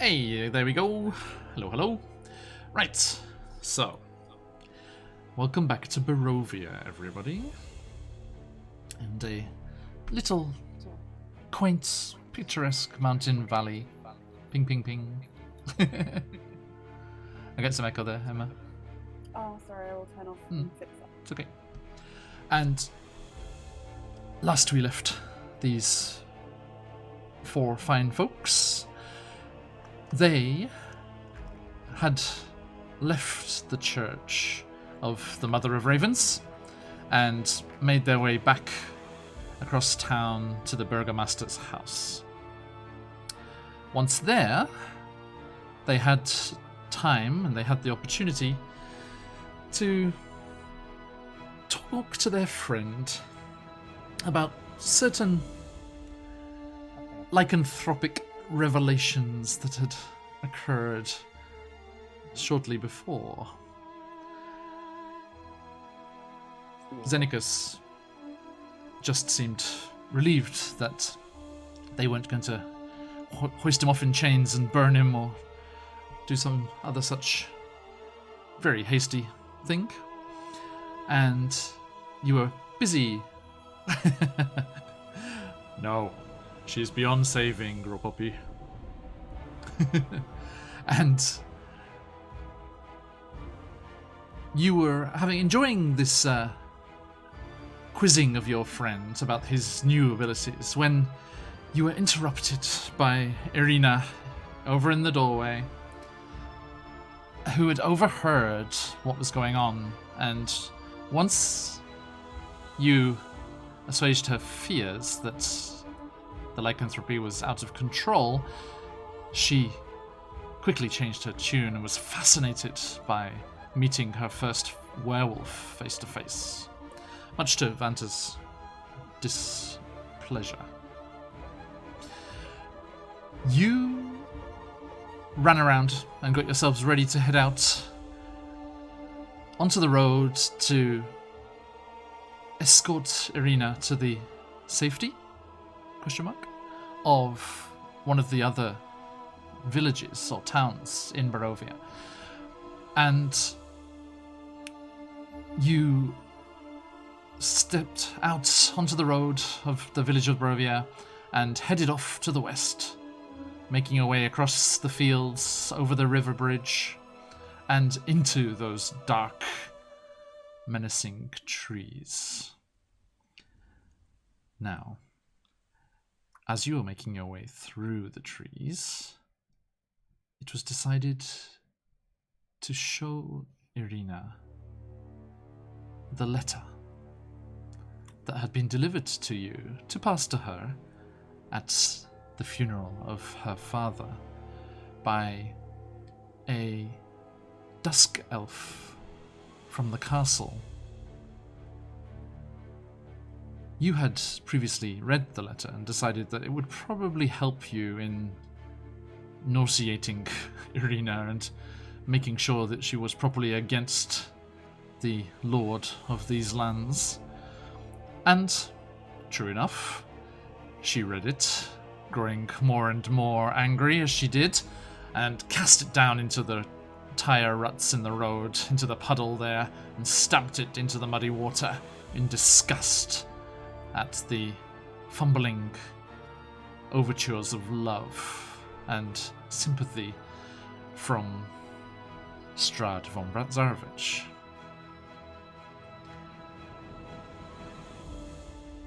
Hey, there we go. Hello, hello. Right, so welcome back to Barovia, everybody. And a little quaint, picturesque mountain valley. Ping, ping, ping. I got some echo there, Emma. Oh, sorry, I will turn off and fix that. It's okay. And last we left these four fine folks, they had left the church of the Mother of Ravens and made their way back across town to the Burgomaster's house. Once there, they had time and they had the opportunity to talk to their friend about certain lycanthropic revelations that had occurred shortly before. Xenicus just seemed relieved that they weren't going to hoist him off in chains and burn him or do some other such very hasty thing. And you were busy. No, she's beyond saving, Gropoppy. And you were enjoying this quizzing of your friend about his new abilities when you were interrupted by Irina over in the doorway, who had overheard what was going on, and once you assuaged her fears that the lycanthropy was out of control, she quickly changed her tune and was fascinated by meeting her first werewolf face to face, much to Vanta's displeasure. You ran around and got yourselves ready to head out onto the road to escort Irina to the safety, of one of the other villages or towns in Barovia. And you stepped out onto the road of the village of Barovia and headed off to the west, making your way across the fields, over the river bridge, and into those dark, menacing trees. Now, as you were making your way through the trees, it was decided to show Irina the letter that had been delivered to you to pass to her at the funeral of her father by a dusk elf from the castle. You had previously read the letter and decided that it would probably help you in nauseating Irina and making sure that she was properly against the lord of these lands. And, true enough, she read it, growing more and more angry as she did, and cast it down into the tire ruts in the road, into the puddle there, and stamped it into the muddy water in disgust at the fumbling overtures of love and sympathy from Strahd von Bratzarovich.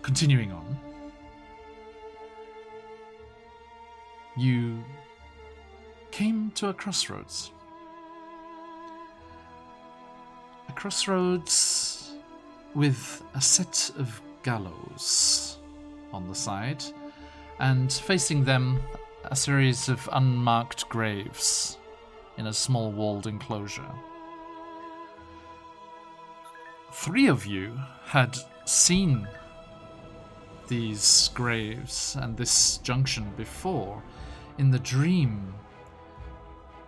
Continuing on, you came to a crossroads. A crossroads with a set of gallows on the side, and facing them a series of unmarked graves in a small walled enclosure. Three of you had seen these graves and this junction before in the dream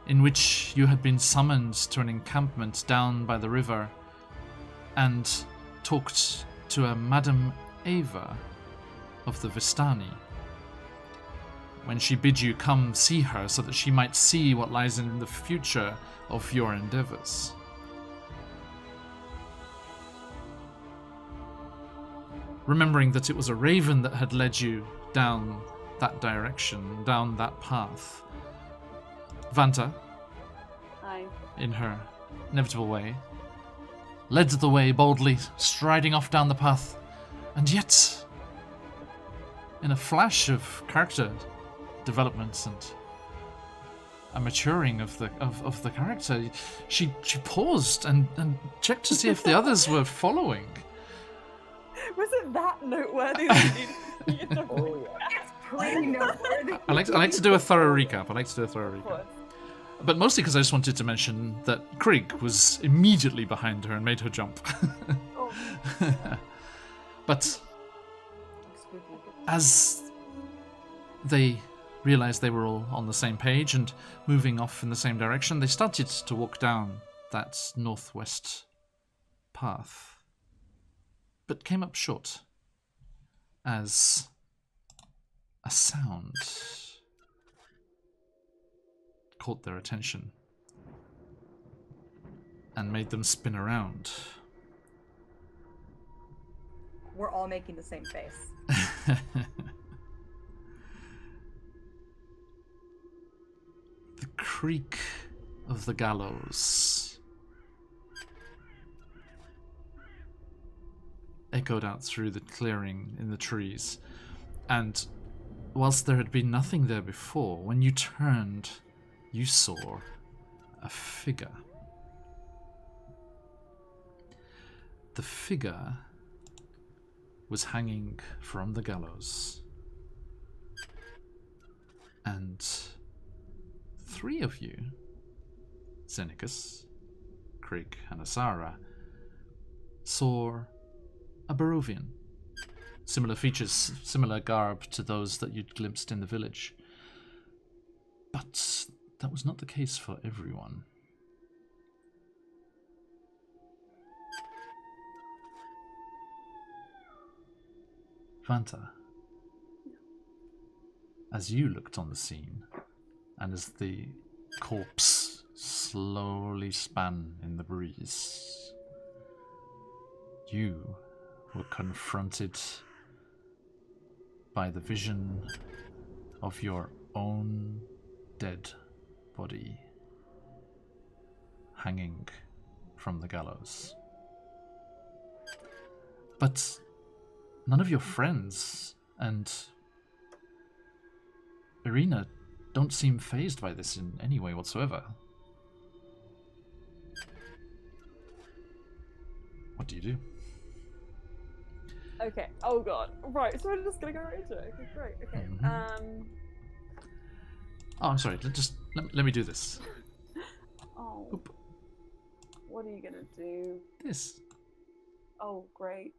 in which you had been summoned to an encampment down by the river and talked to a Madame Ava of the Vistani. when she bid you come see her so that she might see what lies in the future of your endeavors. Remembering that it was a raven that had led you down that direction, down that path, Vanta, Aye. in her inevitable way, led the way boldly, striding off down the path, and yet, in a flash of character development and a maturing of the character, she paused and checked to see if the others were following. Was it that noteworthy that you Oh yeah. It's pretty noteworthy. I like to do a thorough recap. Of course. But mostly because I just wanted to mention that Krieg was immediately behind her and made her jump. Oh. But as they realized they were all on the same page and moving off in the same direction, they started to walk down that northwest path, but came up short as a sound caught their attention and made them spin around. We're all making the same face. The creak of the gallows echoed out through the clearing in the trees, and whilst there had been nothing there before, when you turned, you saw a figure. The figure was hanging from the gallows, and three of you, Xenicus, Krieg, and Asara, saw a Barovian. Similar features, similar garb to those that you'd glimpsed in the village. But that was not the case for everyone. Vanta, as you looked on the scene, and as the corpse slowly span in the breeze, you were confronted by the vision of your own dead body hanging from the gallows. But none of your friends and Irina don't seem fazed by this in any way whatsoever. What do you do? Okay. Oh god. Right. So we're just gonna go right into it. Okay. Great. Okay. Oh, I'm sorry. Let me do this. Oh. Oop. What are you gonna do? This. Oh, great.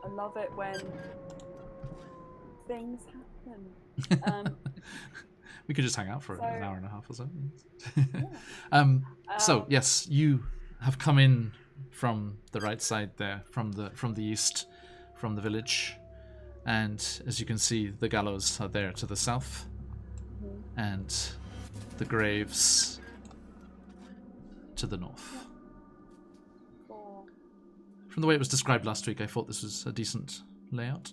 I love it when things happen. We could just hang out for so- an hour and a half or so. Yeah. So yes, you have come in from the right side there, from the east, from the village, and as you can see, the gallows are there to the south, and the graves to the north. Cool. From the way it was described last week, I thought this was a decent layout.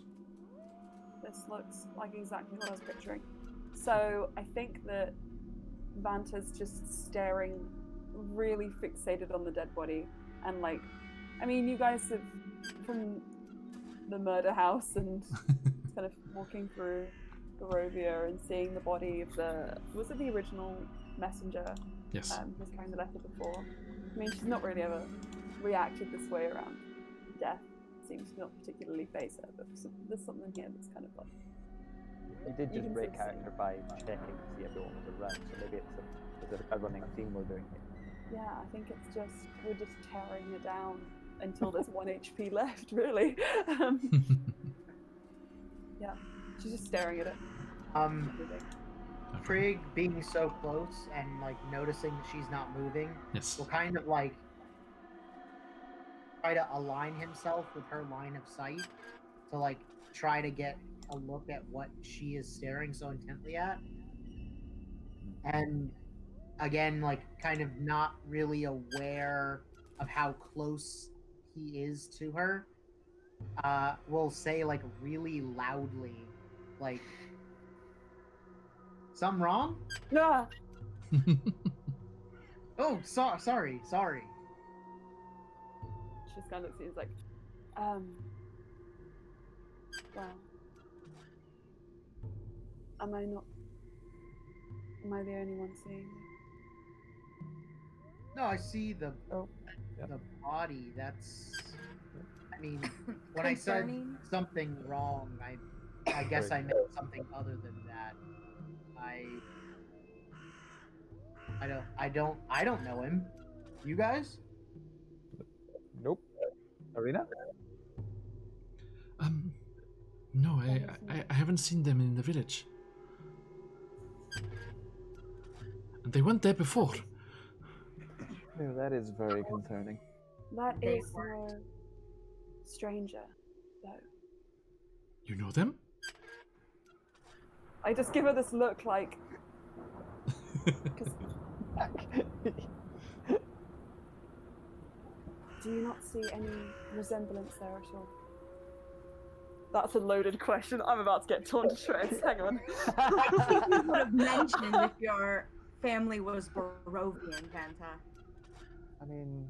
This looks like exactly what I was picturing. So I think that Vanta's just staring, really fixated on the dead body, and like, I mean, you guys have from the murder house and kind of walking through Barovia and seeing the body of was it the original messenger? Yes. Who's carrying the letter before. I mean, she's not really ever reacted this way around death. Seems to not particularly face her, but there's something here that's kind of like. He did You just can break sort of see. character by checking to see everyone was around, so maybe it's a running theme we're doing here. Yeah, I think it's just we're just tearing her down until there's 1 HP left, really. Yeah, she's just staring at it. Krieg being so close and like noticing that she's not moving Yes. will kind of like try to align himself with her line of sight to like try to get a look at what she is staring so intently at. And again, like kind of not really aware of how close he is to her, will say like really loudly, like, "Something wrong? Yeah. Oh, sorry. She just kind of seems like, well, am I the only one seeing it? No, I see the Oh. the body. That's, I mean, when I said Concerning. something wrong, I guess I meant something other than that. I don't know him. You guys? Nope. Arena? No, I haven't seen them in the village. And they weren't there before. Yeah, that is very concerning. That They is no stranger, though. You know them? I just give her this look like, do you not see any resemblance there at all? That's a loaded question. I'm about to get torn to shreds. Hang on. I think you would have mentioned if your family was Barovian, Vanta. I mean,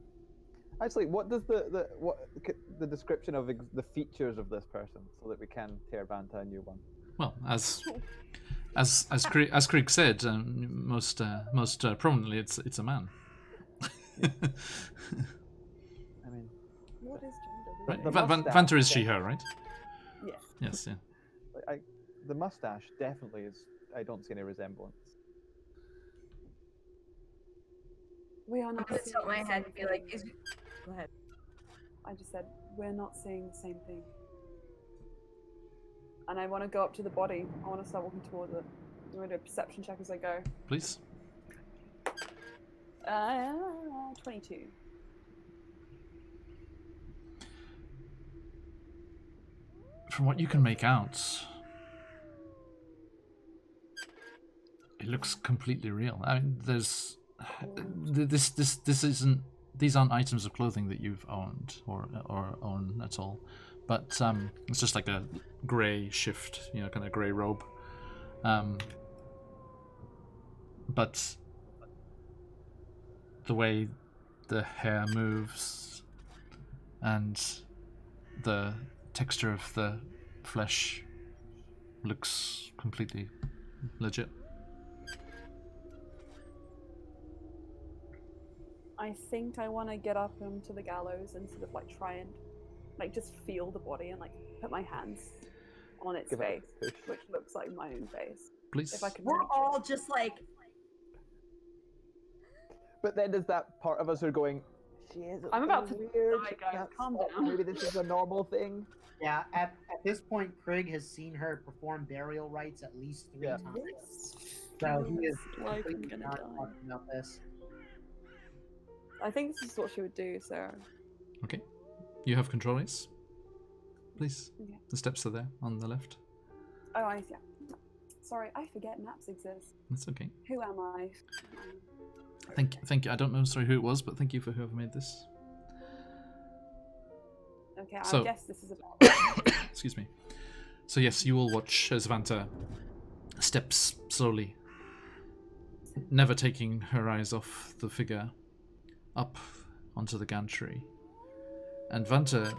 actually, what does the description of the features of this person, so that we can tear Vanta a new one? Well, as Krieg said, most prominently, it's a man. I mean, What is gender? Right. The mustache, Vanta is she, yeah. her, right? Yes. Yes, yeah. the mustache definitely is. I don't see any resemblance. We are I'm not gonna seeing tilt my the head same and be like, thing. go ahead. I just said, we're not seeing the same thing. And I want to go up to the body. I want to start walking towards it. I'm going to do a perception check as I go. Please. 22. From what you can make out, it looks completely real. I mean, this isn't. These aren't items of clothing that you've owned or own at all, but it's just like a grey shift, kind of grey robe. But the way the hair moves and the texture of the flesh looks completely legit. I think I want to get up onto the gallows and sort of like try and like just feel the body and like put my hands on its Give it a face, push. which looks like my own face. Please. If I can We're reach all it. just like, But then there's that part of us who are going, she is. I'm about to weird. die, guys. That's- Calm down. Maybe this is a normal thing. Yeah, at this point, Krieg has seen her perform burial rites at least 3 Yeah. times. So he is Like I'm completely gonna not die. talking about this. I think this is what she would do, Sarah. Okay. You have control, Ace. Please. Okay. The steps are there on the left. Oh, I see. Sorry, I forget maps exist. That's okay. Who am I? Thank you. I don't know, sorry, who it was, but thank you for whoever made this. Okay, I So- guess this is about. Excuse me. So yes, you will watch as Vanta steps slowly, never taking her eyes off the figure, up onto the gantry. And Vanta,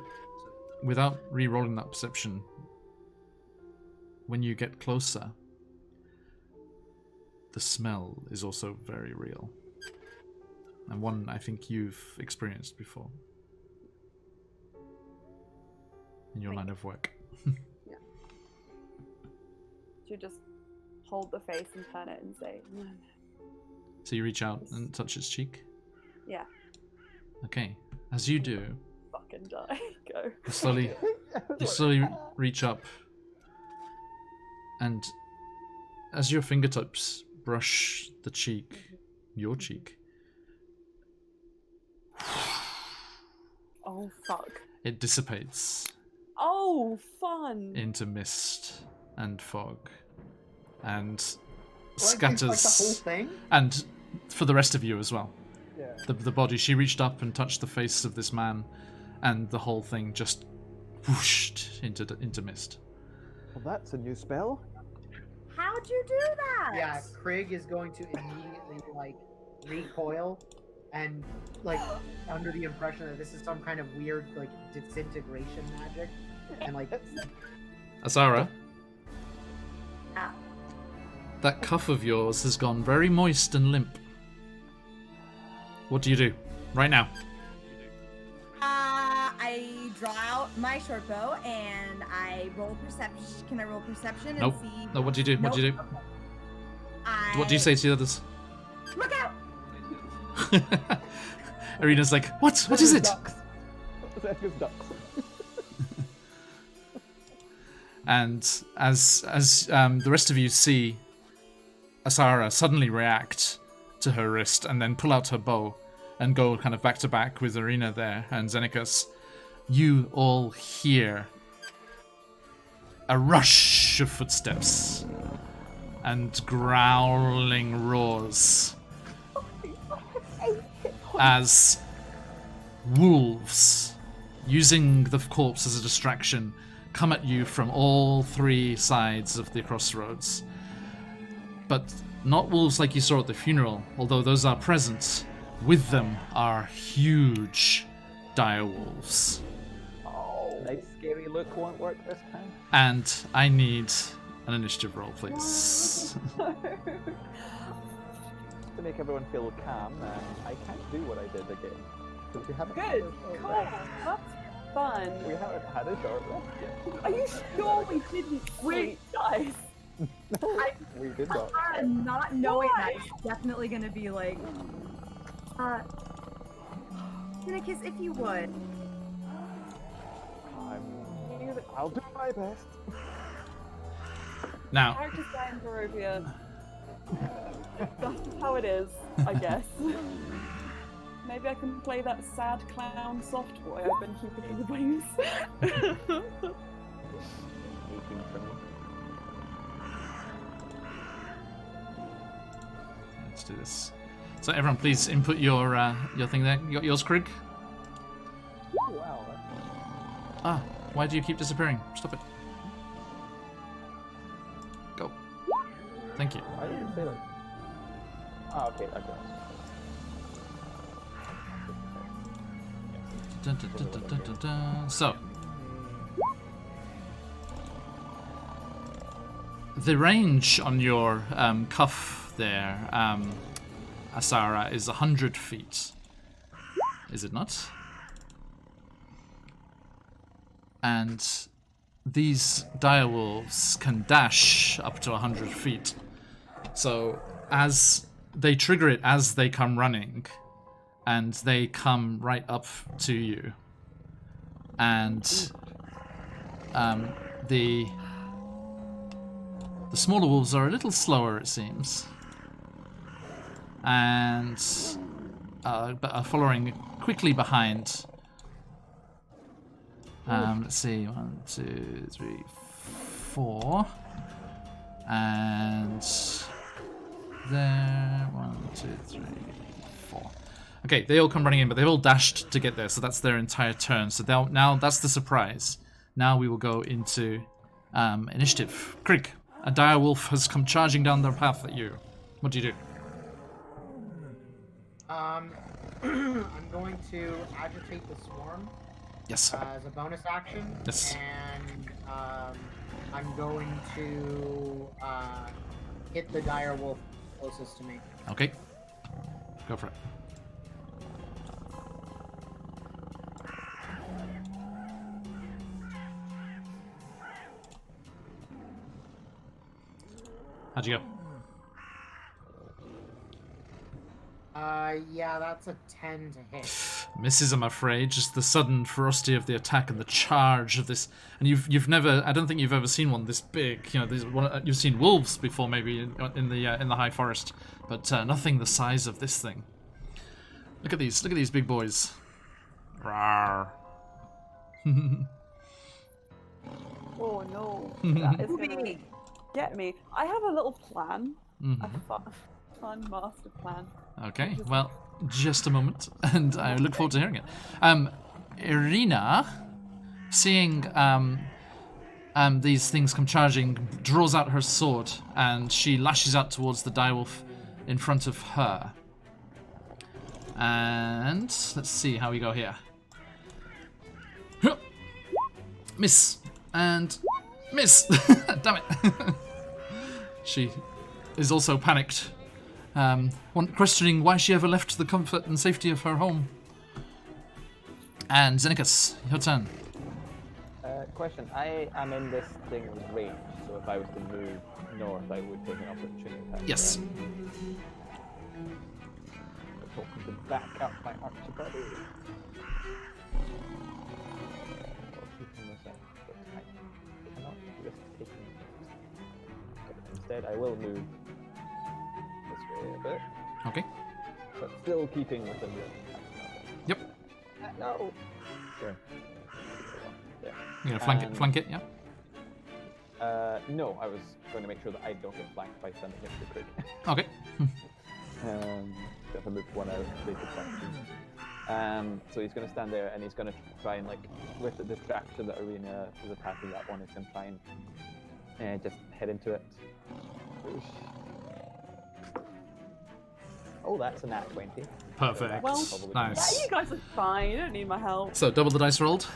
without re-rolling that perception, when you get closer, the smell is also very real. And one I think you've experienced before in your line of work. You just hold the face and turn it and say, no. So you reach out and touch its cheek. Yeah, Okay. As you do, fucking die. Go. you slowly reach up, and as your fingertips brush the cheek, your cheek, Oh, fuck. it dissipates, Oh, fun! into mist and fog, and Like, like the whole scatters. thing? And for the rest of you as well. Yeah. The body, she reached up and touched the face of this man, and the whole thing just whooshed into mist. Well, that's a new spell. How'd you do that? Yeah, Krieg is going to immediately like recoil and like under the impression that this is some kind of weird like disintegration magic, and like Azara, Ah. that cuff of yours has gone very moist and limp. What do you do right now? I draw out my short bow and I roll perception. Can I roll perception and Nope. see? No, what do you do? What do you do? What do you say to the others? Look out! Irina's like, what? What is it? Ducks. Zephyrs ducks. And as the rest of you see Asara suddenly react to her wrist and then pull out her bow and go kind of back to back with Irina there and Xenicus, you all hear a rush of footsteps and growling roars as wolves, using the corpse as a distraction, come at you from all three sides of the crossroads. But not wolves like you saw at the funeral, although those are present. With them are huge dire wolves. Oh, nice scary look won't work this time. And I need an initiative roll, please. To make everyone feel calm, I can't do what I did again. Because we haven't Good. had a short Cool. rest. That's fun. We haven't had a short rest yet. Are you sure we didn't sleep, guys? We did not. Not knowing Why? that is definitely gonna be like, Nikus, if you would. I'll do my best. Now, Character design Barovia. That's how it is, I guess. Maybe I can play that sad clown soft boy I've been keeping in the wings. 18 for me. let's do this. So everyone, please input your thing there. You got yours, Krieg? Oh, wow. Ah, why do you keep disappearing? Stop it. Go. Thank you. Why did it say that? Oh, okay, I got it. Dun, dun, dun, dun, dun, dun, dun. So, the range on your cuff there, Asara, is 100 feet. Is it not? And these direwolves can dash up to 100 feet. So, as they trigger it as they come running, and they come right up to you. And the smaller wolves are a little slower, it seems, and but are following quickly behind. Let's see, 1, 2, 3, 4, and there, 1, 2, 3, 4. Okay, they all come running in, but they've all dashed to get there, so that's their entire turn. So now that's the surprise. Now we will go into initiative. Krieg, a dire wolf has come charging down their path at you. What do you do? I'm going to agitate the swarm Yes. as a bonus action. Yes. And I'm going to hit the dire wolf closest to me. Okay. Go for it. How'd you go? Yeah, that's a 10 to hit. Misses, I'm afraid. Just the sudden ferocity of the attack and the charge of this. And you've never, I don't think you've ever seen one this big. You know, you've seen wolves before, maybe in the high forest, but nothing the size of this thing. Look at these big boys. Rawr. Oh no, Mhm. that is Movie. gonna get me. I have a little plan, a Mhm. fun master plan. Okay, well, just a moment, and I look forward to hearing it. Irina, seeing these things come charging, draws out her sword, and she lashes out towards the direwolf in front of her. And let's see how we go here. Miss and miss. Damn it. She is also panicked, questioning why she ever left the comfort and safety of her home. And Xenicus, your turn. Question. I am in this thing's range, so if I was to move north, I would take an opportunity attack. Yes. Talking to back up my archer buddy. Instead, I will move this way a bit, Okay. but still keeping within the. Yep. No. Sure. There. You're gonna flank it, yeah? No, I was going to make sure that I don't get flanked by standing next to Craig. Okay. If I move one out, they could flank me. So he's going to stand there and he's going to try and, like, with the distraction that Arena is attacking that one, he's going to try and just head into it. Oh, that's a nat 20. Perfect. Well, Nice. Yeah, you guys are fine. You don't need my help. So double the dice rolled.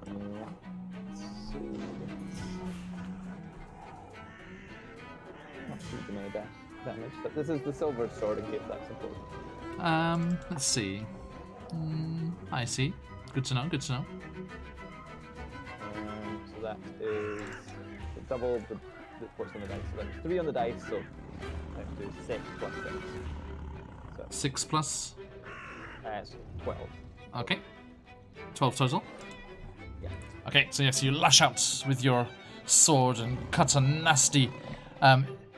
Yeah. So, not huge amount of damage, but this is the silver sword in case that's important. Let's see. I see. Good to know. Good to know. So that is double the what's on the dice. So that's 3 on the dice, so let's do 6 plus 6. So 6 plus. it's 12. Okay. 12 total. Yeah. Okay, so yes, you lash out with your sword and cut a nasty.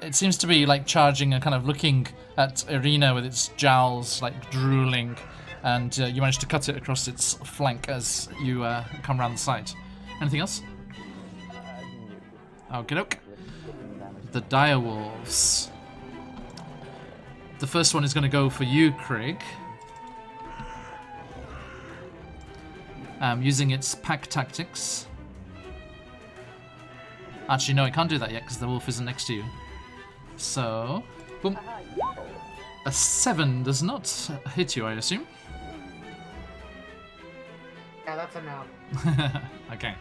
It seems to be like charging and kind of looking at Irina with its jowls, like drooling, and you manage to cut it across its flank as you come round the side. Anything else? Okay, doke. The direwolves. The first one is going to go for you, Craig. Using its pack tactics. Actually, no, it can't do that yet because the wolf isn't next to you. So, boom. A 7 does not hit you, I assume. Yeah, that's a no. Okay.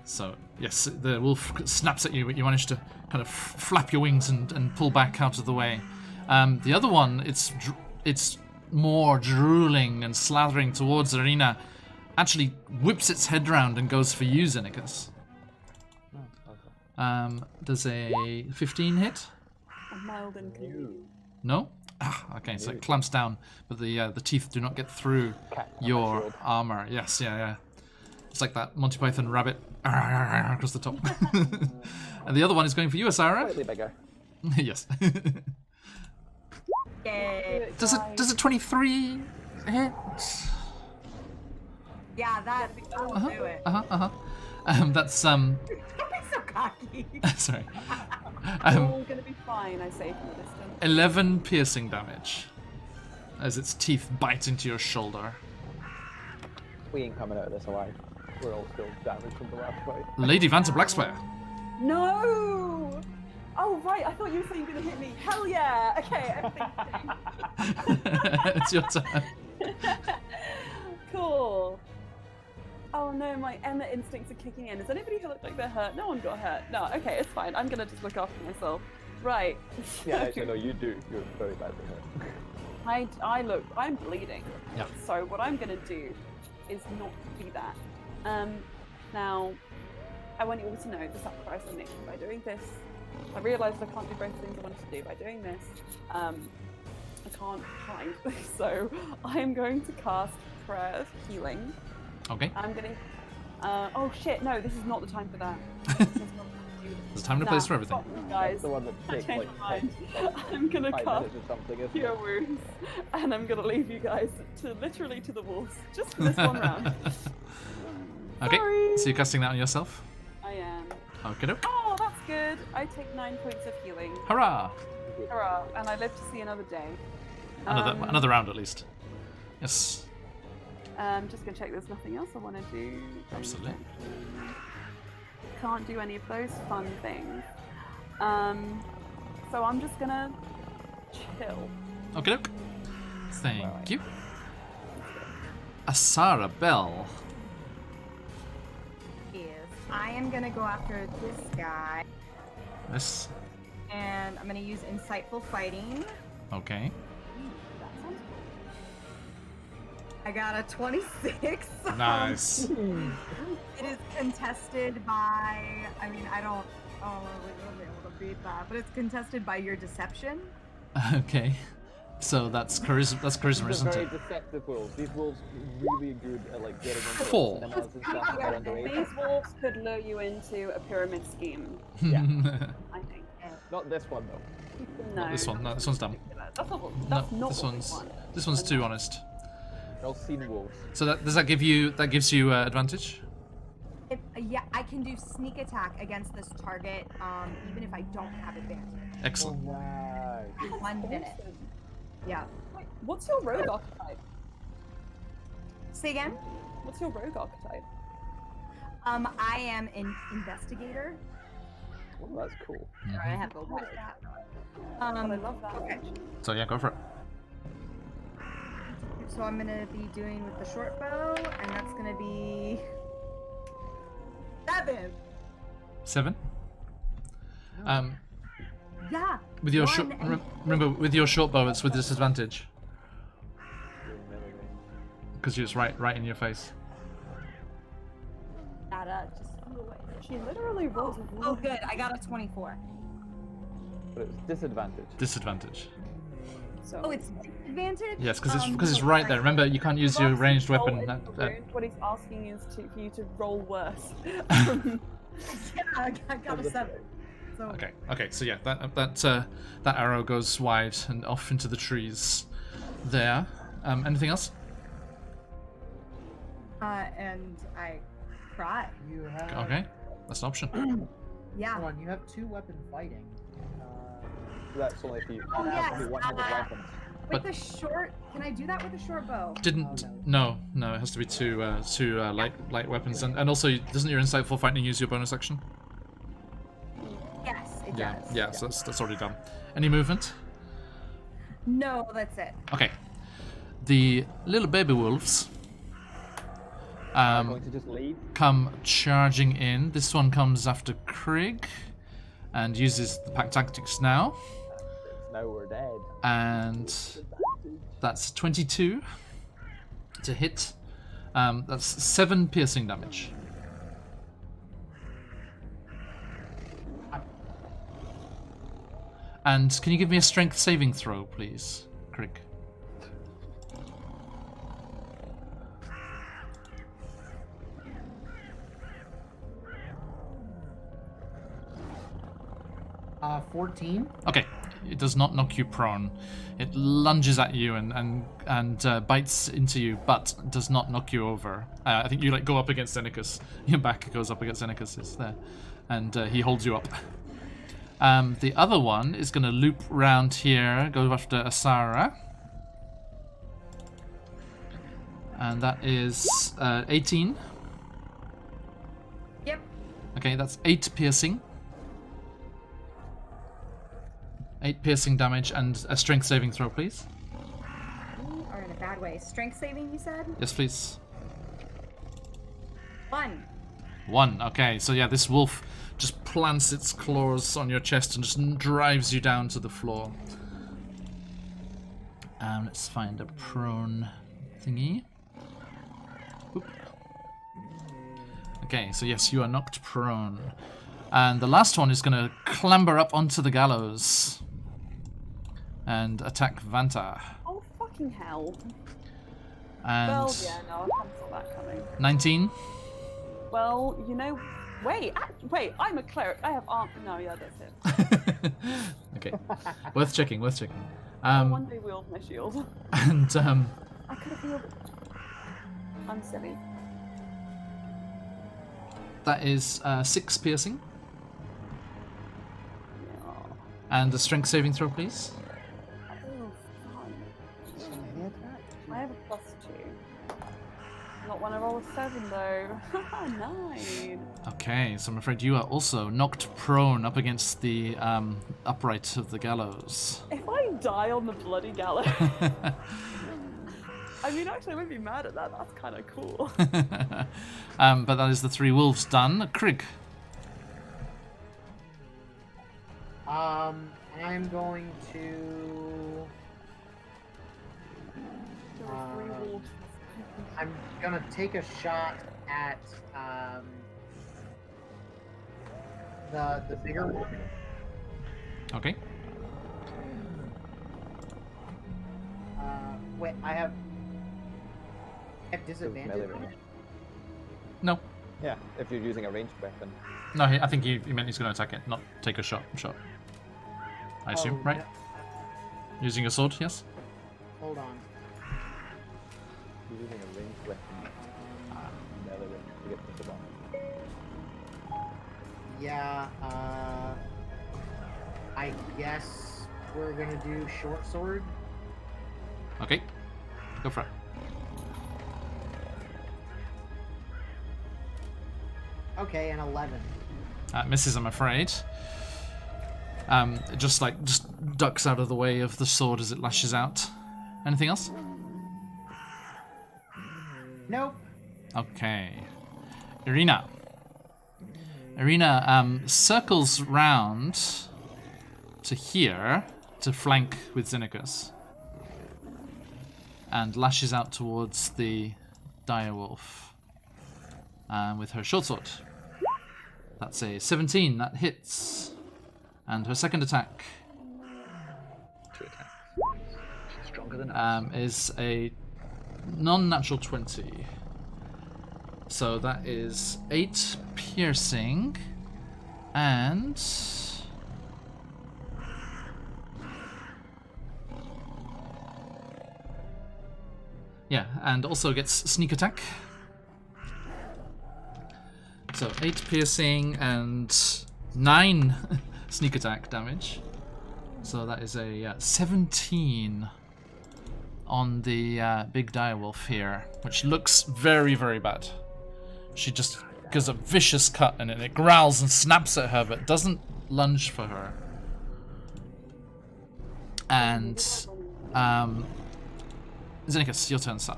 So, yes, the wolf snaps at you, but you manage to kind of flap your wings and pull back out of the way. The other one, it's more drooling and slathering towards Arena, actually whips its head round and goes for you, Xenicus. Does a 15 hit? A mild inconvenience. No? Ah, okay, so it clamps down, but the teeth do not get through your armor. Yes, yeah. It's like that Monty Python rabbit across the top. And the other one is going for you, Asara. Slightly bigger. Yes. Yay. Does a 23 hit? Yeah, that will do it. That's Don't be so cocky. sorry. All gonna be fine, I say from a distance. 11 piercing damage as its teeth bite into your shoulder. We ain't coming out of this alive. We're all still damaged from the last fight. Lady Vanta Blackspire. No! Oh, right, I thought you were saying you were gonna hit me. Hell yeah! Okay, everything's It's your turn. cool. Oh no, my Emma instincts are kicking in. Does anybody who look like they're hurt? No one got hurt. No, okay, it's fine. I'm gonna just look after myself. Right. Yeah, actually, no, you do. You're very badly hurt. I'm bleeding. Yeah. So what I'm gonna do is not do that. Now, I want you all to know the sacrifice I'm making by doing this. I realised I can't do both things I wanted to do. By doing this, I can't hide. So I am going to cast Prayer of Healing. Okay. I'm gonna. Oh shit! No, this is not the time for that. There's a time and a place for everything. Fuck you guys. That's the one that takes Change like my mind. 10, I'm gonna 5 cast minutes or something, isn't Cure it? Wounds, and I'm gonna leave you guys to literally to the wolves just for this one round. Okay, Sorry. so you're casting that on yourself. I am. Okay, doke. Oh, that's good. I take 9 points of healing. Hurrah! Hurrah! And I live to see another day. Another round at least. Yes, Just gonna check there's nothing else I want to do. absolutely. Can't do any of those fun things. So I'm just gonna chill. Okay, doke. Thank you. Asara Bell. Is I am gonna go after this guy, This. and I'm gonna use insightful fighting. Okay. That sounds I got a 26. Nice. It is contested by. I mean, I don't. Oh, we'll be able to beat that, but it's contested by your deception. Okay. So that's charisma. That's charisma, These are isn't very it? deceptive wolves. These wolves really good at like getting into 4. cinemas and stuff that are cool. underage. These wolves could lure you into a pyramid scheme, Yeah. I think. Not this one though. No. Not this one. No, this one's dumb. That's not, No, that's not this what one's we want. this one's too honest. They're all seen wolves. So does that give you gives you advantage? Yeah, I can do sneak attack against this target, even if I don't have advantage. Excellent. Right. That's 1 minute. awesome. Yeah. Wait, what's your rogue archetype? Say again. What's your rogue archetype? I am an investigator. Oh, that's cool. I have a what? I love that. Okay. So yeah, go for it. So I'm gonna be doing with the short bow, and that's gonna be 7. 7. Yeah. With your short, One and- remember with your short bow, it's with disadvantage Doing melee range. because it's right in your face. That just flew away. She literally rolls a Oh, good. I got a 24. But it's disadvantage. Disadvantage. So Oh, it's disadvantage. Yes, because it's right there. Remember, you can't use your ranged weapon. What he's asking is for you to roll worse. Yeah, I got a 7. So Okay. So yeah, that arrow goes wide and off into the trees. There. Anything else? and I cry. You have. Okay, that's an option. Yeah. Hold on, you have 2 weapon fighting. That's only if you Oh, have yes, only one handed weapons. With the short, can I do that with a short bow? Didn't. No. It has to be two light weapons, and also doesn't your insightful fighting use your bonus action? Yes, it Yeah. does. Yeah. So that's already done. Any movement? No, that's it. Okay. The little baby wolves I'm going to just lead. come charging in. This one comes after Krieg and uses the pack tactics now. Now we're dead. And that's 22 to hit. That's 7 piercing damage. And can you give me a strength saving throw, please, Krieg? Uh, 14. Okay, it does not knock you prone. It lunges at you and bites into you, but does not knock you over. I think you go up against Zenicus. Your back goes up against Zenicus. It's there, and he holds you up. The other one is going to loop round here, go after Asara, and that is 18. Yep. Okay, that's 8 piercing. 8 piercing damage and a strength saving throw, please. You are in a bad way. Strength saving, you said? Yes, please. 1. 1. Okay, so yeah, this wolf just plants its claws on your chest and just drives you down to the floor. Let's find a prone thingy. Oop. Okay, so yes, you are knocked prone. And the last one is going to clamber up onto the gallows and attack Vanta. Oh, fucking hell. And Well, yeah, no, I can't saw that coming. 19. Well, you know, wait, I'm a cleric. I have arm. No, yeah, that's it. Okay, worth checking. One day wield my shield. And I could have wielded. I'm silly. That is 6 piercing. No. And a strength saving throw, please. Oh, fun. I have a +2. Not when I roll a 7 though. 9. Okay, so I'm afraid you are also knocked prone up against the upright of the gallows. If I die on the bloody gallows, I mean, actually, I wouldn't be mad at that. That's kind of cool. But that is the 3 wolves done. Krig. I'm going to. There were 3 wolves. I'm gonna take a shot at the bigger one. Okay. Wait, I have disadvantage. Melee range. No. Yeah, if you're using a ranged weapon. No, I think he meant he's going to attack it, not take a shot. I assume, Oh, right? no. Using a sword, yes? Hold on. You're using a ranged weapon. Melee range to get disadvantage. Yeah, I guess we're gonna do short sword. Okay. Go for it. Okay, an 11. Misses, I'm afraid. It just ducks out of the way of the sword as it lashes out. Anything else? Nope. Okay. Irina. Irina circles round to here to flank with Xenicus. And lashes out towards the direwolf with her short sword. That's a 17, that hits. And her second attack 2 attacks. She's stronger than us. is a non-natural 20. So that is 8 piercing and yeah, and also gets sneak attack. So 8 piercing and 9 sneak attack damage. So that is a 17 on the big direwolf here, which looks very, very bad. She just gives a vicious cut and it growls and snaps at her, but doesn't lunge for her. And Xenicus, your turn, sir.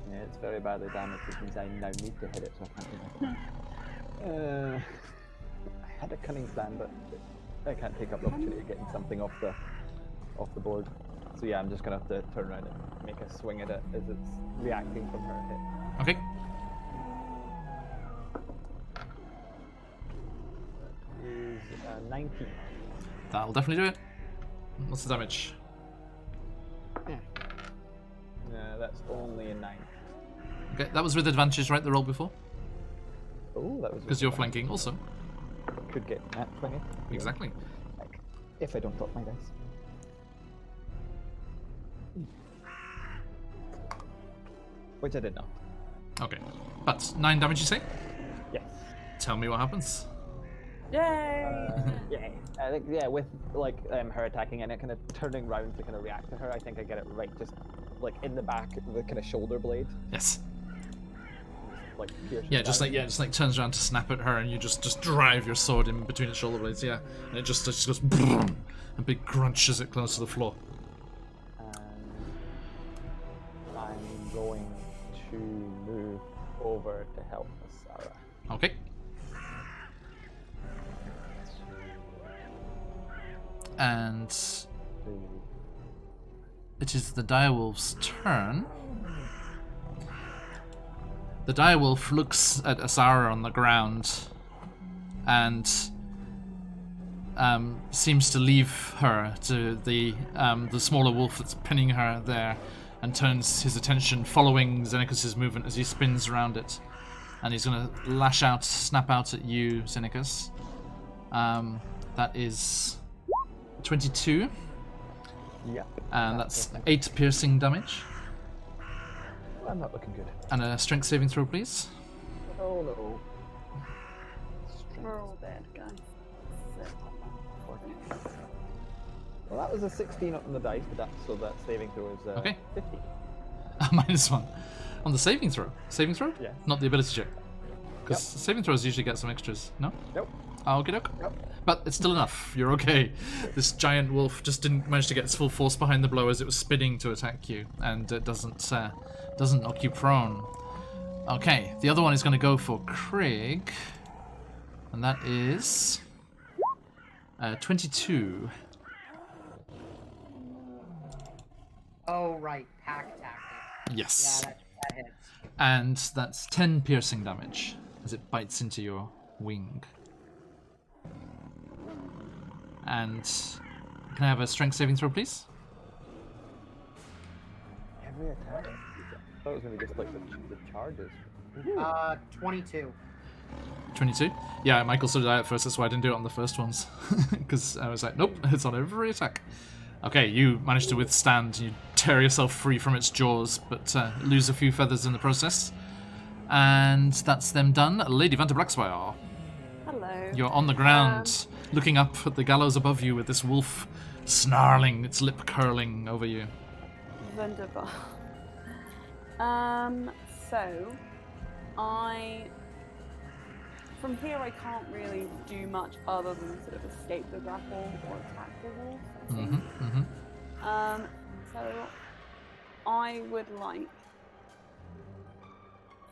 Yeah, it's very badly damaged, which means I now need to hit it, so I can't do that. I had a cunning plan, but I can't take up the opportunity of getting something off the board. So yeah, I'm just gonna have to turn around and make a swing at it as it's reacting from her hit. Okay. Is 19. That'll definitely do it. What's the damage? That's only a 9. Okay, that was with advantage, right? The roll before? Oh, that was Because you're flanking also. Could get nat 20. Exactly. Like, if I don't drop my dice. Which I did not. Okay. But 9 damage, you say? Yes. Tell me what happens. Yay! Yeah. I think with like her attacking and it kind of turning round to kind of react to her, I think I get it right just like in the back of the kind of shoulder blade. Yes. Like pierce Yeah, just like turns around to snap at her, and you just drive your sword in between its shoulder blades. Yeah, and it just goes boom, a big crunch as it closes to the floor. And I'm going to move over to help Sarah. Okay. And it is the direwolf's turn. The direwolf looks at Asara on the ground and seems to leave her to the smaller wolf that's pinning her there, and turns his attention following Xenicus' movement as he spins around it. And he's going to lash out, snap out at you, Xenicus. That is 22. Yeah. And that's 8 piercing damage. I'm not looking good. And a strength saving throw, please. Oh no. We're all dead, guys. Well, that was a 16 up on the dice, but so that saving throw is Okay. 50. -1 on the saving throw. Saving throw? Yes. Not the ability check. Because Yep. saving throws usually get some extras. No? Nope. Oh, okay, doke. Nope. But it's still enough. You're okay. This giant wolf just didn't manage to get its full force behind the blow as it was spinning to attack you, and it doesn't knock you prone. Okay, the other one is going to go for Craig, and that is 22. Oh, right. Pack tactic. Yes. Yeah, that hits. And that's 10 piercing damage as it bites into your wing. And can I have a strength saving throw, please? Every attack? I thought it was going to be just like the charges. 22. 22? Yeah, Michael started out at first, that's why I didn't do it on the first ones. Because I was like, nope, it's on every attack. Okay, you managed to withstand, you tear yourself free from its jaws, but lose a few feathers in the process. And that's them done. Lady Vanta Blackspire, Hello. you're on the ground, looking up at the gallows above you with this wolf snarling, its lip curling over you. Wunderbar. So from here I can't really do much other than sort of escape the grapple or attack the wolf, I think. So I would like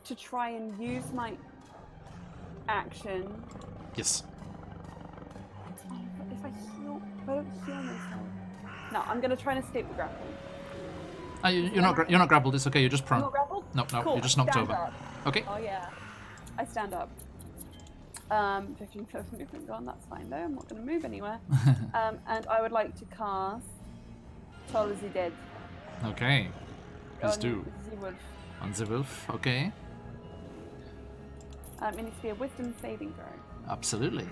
to try and use my action. Yes. If I don't heal myself. No, I'm gonna try and escape the grapple. You're not grappled, it's okay, you're just prone. I'm not grappled? No, Cool, you're just knocked stand over. up. Okay. Oh yeah. I stand up. 15 foot of movement gone, that's fine though, I'm not going to move anywhere. And I would like to cast Toll is he dead. Okay. Please on do. the wolf. On the wolf, okay. It needs to be a wisdom saving throw. Absolutely.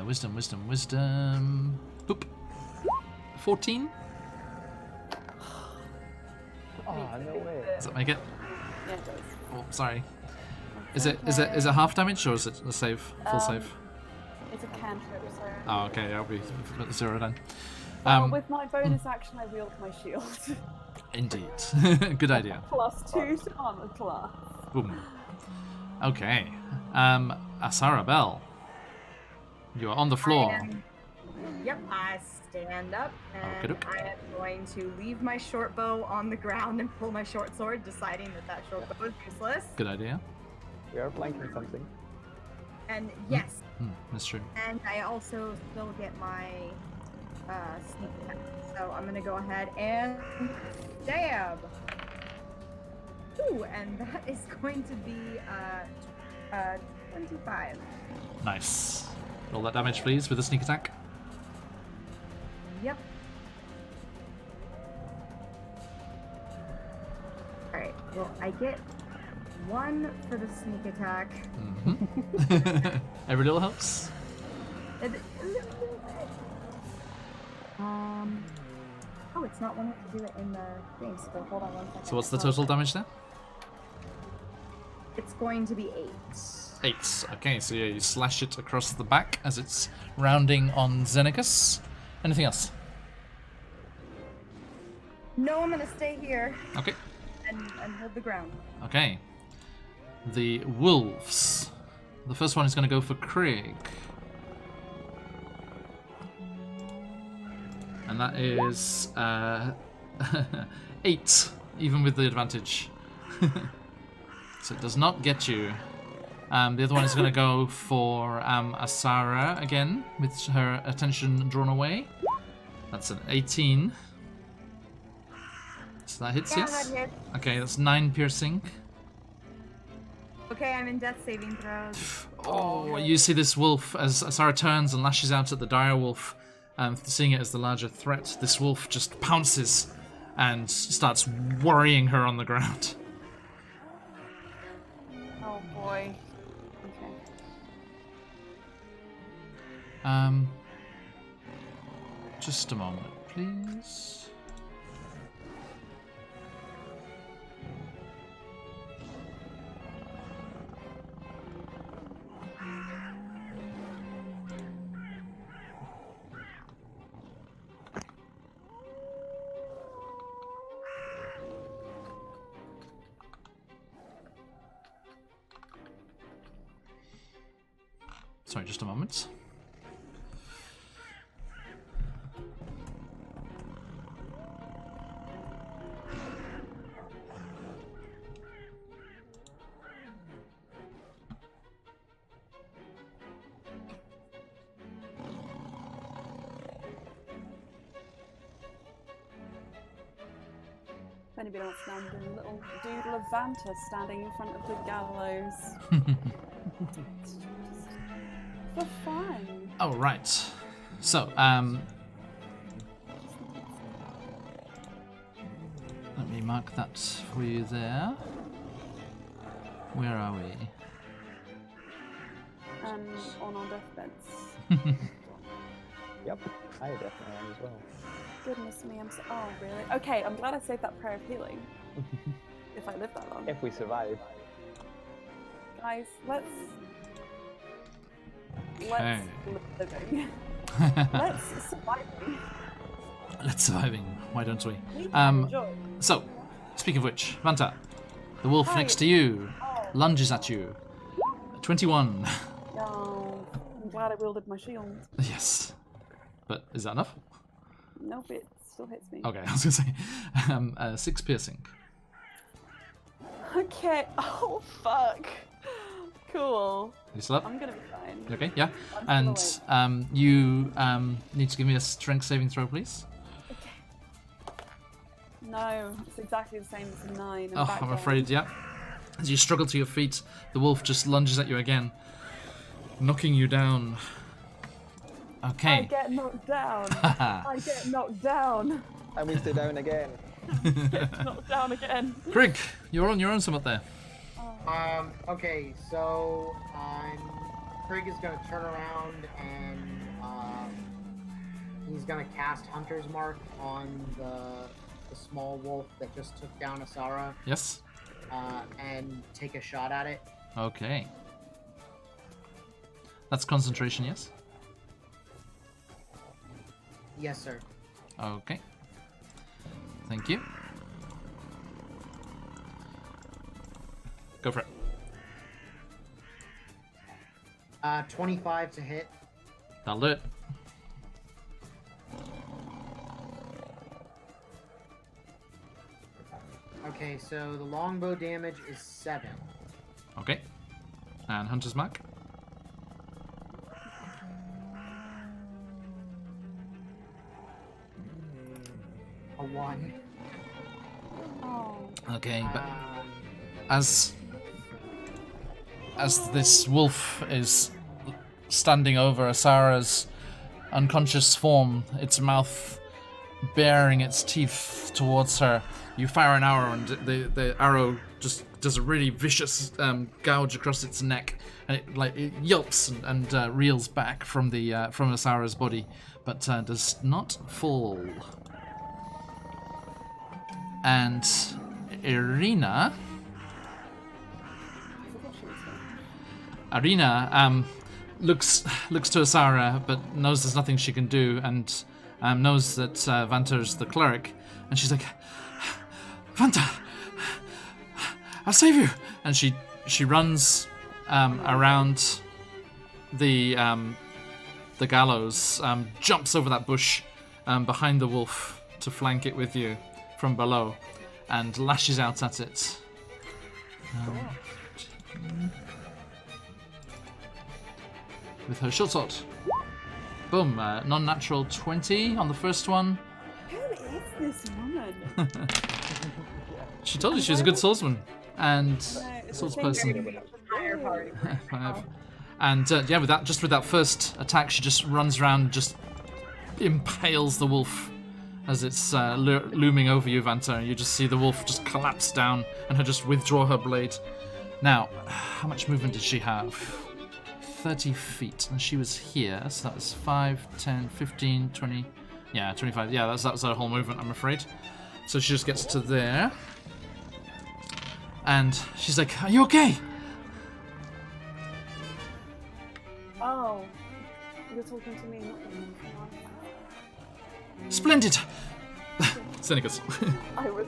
Wisdom. Boop. 14? Oh, no way. Does that make it? Yeah, it does. Oh, sorry. Is it half damage or is it a save? Full save? It's a cantrip, so... Oh, okay, I'll be 0 then. Well, with my bonus action, I wield my shield. Indeed. Good idea. +2 to armor class. Boom. Okay. Asara Bell. You are on the floor. Yep, I stand up and Okey-doke. I am going to leave my short bow on the ground and pull my short sword, deciding that short bow is useless. Good idea. We are flanking something. And yes, That's true. and I also still get my sneak attack. So I'm gonna go ahead and stab. Ooh, and that is going to be 25. Nice. Roll that damage, please, with a sneak attack. Yep. Alright, well, I get 1 for the sneak attack. Every little helps. Oh, it's not wanting to do it in the thing, so hold on 1 second. So what's the total damage there? It's going to be 8. 8. Okay, so yeah, you slash it across the back as it's rounding on Xenicus. Anything else? No, I'm gonna stay here Okay. and hold the ground. Okay. The wolves. The first one is going to go for Craig. And that is 8, even with the advantage. So it does not get you. The other one is going to go for Asara again, with her attention drawn away. That's an 18. So that hits, Yeah, yes? that hits. Okay, that's 9 piercing. Okay, I'm in death saving throws. Oh, you see this wolf as Asara turns and lashes out at the dire wolf. Seeing it as the larger threat, this wolf just pounces and starts worrying her on the ground. Oh boy. Okay. Just a moment, please. Sorry, just a moment. If anybody wants to know, I'm doing a little doodle of Vanta standing in front of the gallows. For fun. Oh, right. So, let me mark that for you there. Where are we? On our deathbeds. Yep, I definitely am as well. Goodness me, I'm so. Oh, really? Okay, I'm glad I saved that prayer of healing. If I live that long. If we survive. Guys, let's Okay. living. Let's surviving. Let's surviving. Why don't we? We can enjoy. So, speaking of which, Vanta, the wolf Hi. next to you Oh, lunges at you. 21. no. I'm glad I wielded my shield. Yes. But is that enough? Nope, it still hits me. Okay, I was going to say 6 piercing. Okay. Oh, fuck. Cool. You still up? I'm gonna be fine. You okay? Yeah. I'm still And you need to give me a strength saving throw, please. No, it's exactly the same as a 9. Oh, back I'm down. afraid, yeah. As you struggle to your feet, the wolf just lunges at you again, knocking you down. I Okay. get knocked down. I get knocked down. And we stay down again. Knocked down again. Greg, you're on your own somewhat there. Okay, so Craig is gonna turn around and he's gonna cast Hunter's Mark on the small wolf that just took down Asara, Yes? and take a shot at it. Okay. That's concentration, yes? Yes, sir. Okay. Thank you. Go for it. 25 to hit. That'll do it. Okay, so the longbow damage is 7. Okay. And Hunter's Mark? A 1. Oh. Okay, but as this wolf is standing over Asara's unconscious form, its mouth baring its teeth towards her, you fire an arrow, and the arrow just does a really vicious gouge across its neck, and it yelps and reels back from from Asara's body, but does not fall. And Irina looks to Asara, but knows there's nothing she can do, and knows that Vanta's the cleric, and she's like, Vanta, I'll save you, and she runs around the gallows, jumps over that bush behind the wolf to flank it with you from below, and lashes out at it. With her short sword. Boom, non-natural 20 on the first one. Who is this woman? She told you she was a good swordsman and It's swordsperson. Entire party. 5. And yeah, with that first attack, she just runs around, just impales the wolf as it's looming over you, Vanta. And you just see the wolf just collapse down and her just withdraw her blade. Now, how much movement did she have? 30 feet, and she was here, so that was 5, 10, 15, 20, yeah, 25. Yeah, that's her whole movement, I'm afraid. So she just gets to there, and she's like, "Are you okay?" Oh, you're talking to me, not them. Splendid. Seneca's. I was.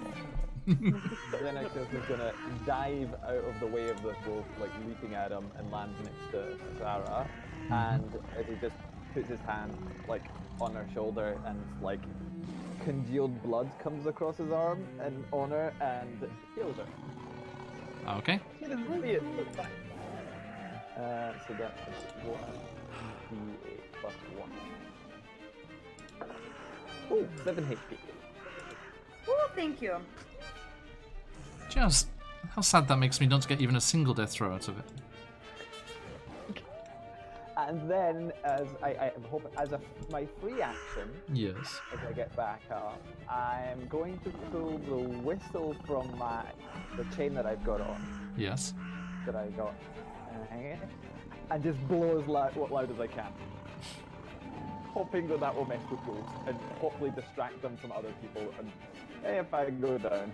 Xenexus is going to dive out of the way of this wolf, like leaping at him, and land next to Zara. and as he just puts his hand like on her shoulder, and like congealed blood comes across his arm and on her and heals her. Okay. She doesn't see it, but fine. So that's 1d8 plus 1. Oh, 7 HP. Oh, thank you. Just how sad that makes me not to get even a single death throw out of it. And then, as I hope, as my free action, Yes. as I get back up, I'm going to pull the whistle from the chain that I've got on, Yes. that I got, and just blow as loud as I can, hoping that will mess with wolves and hopefully distract them from other people. And hey, if I can go down,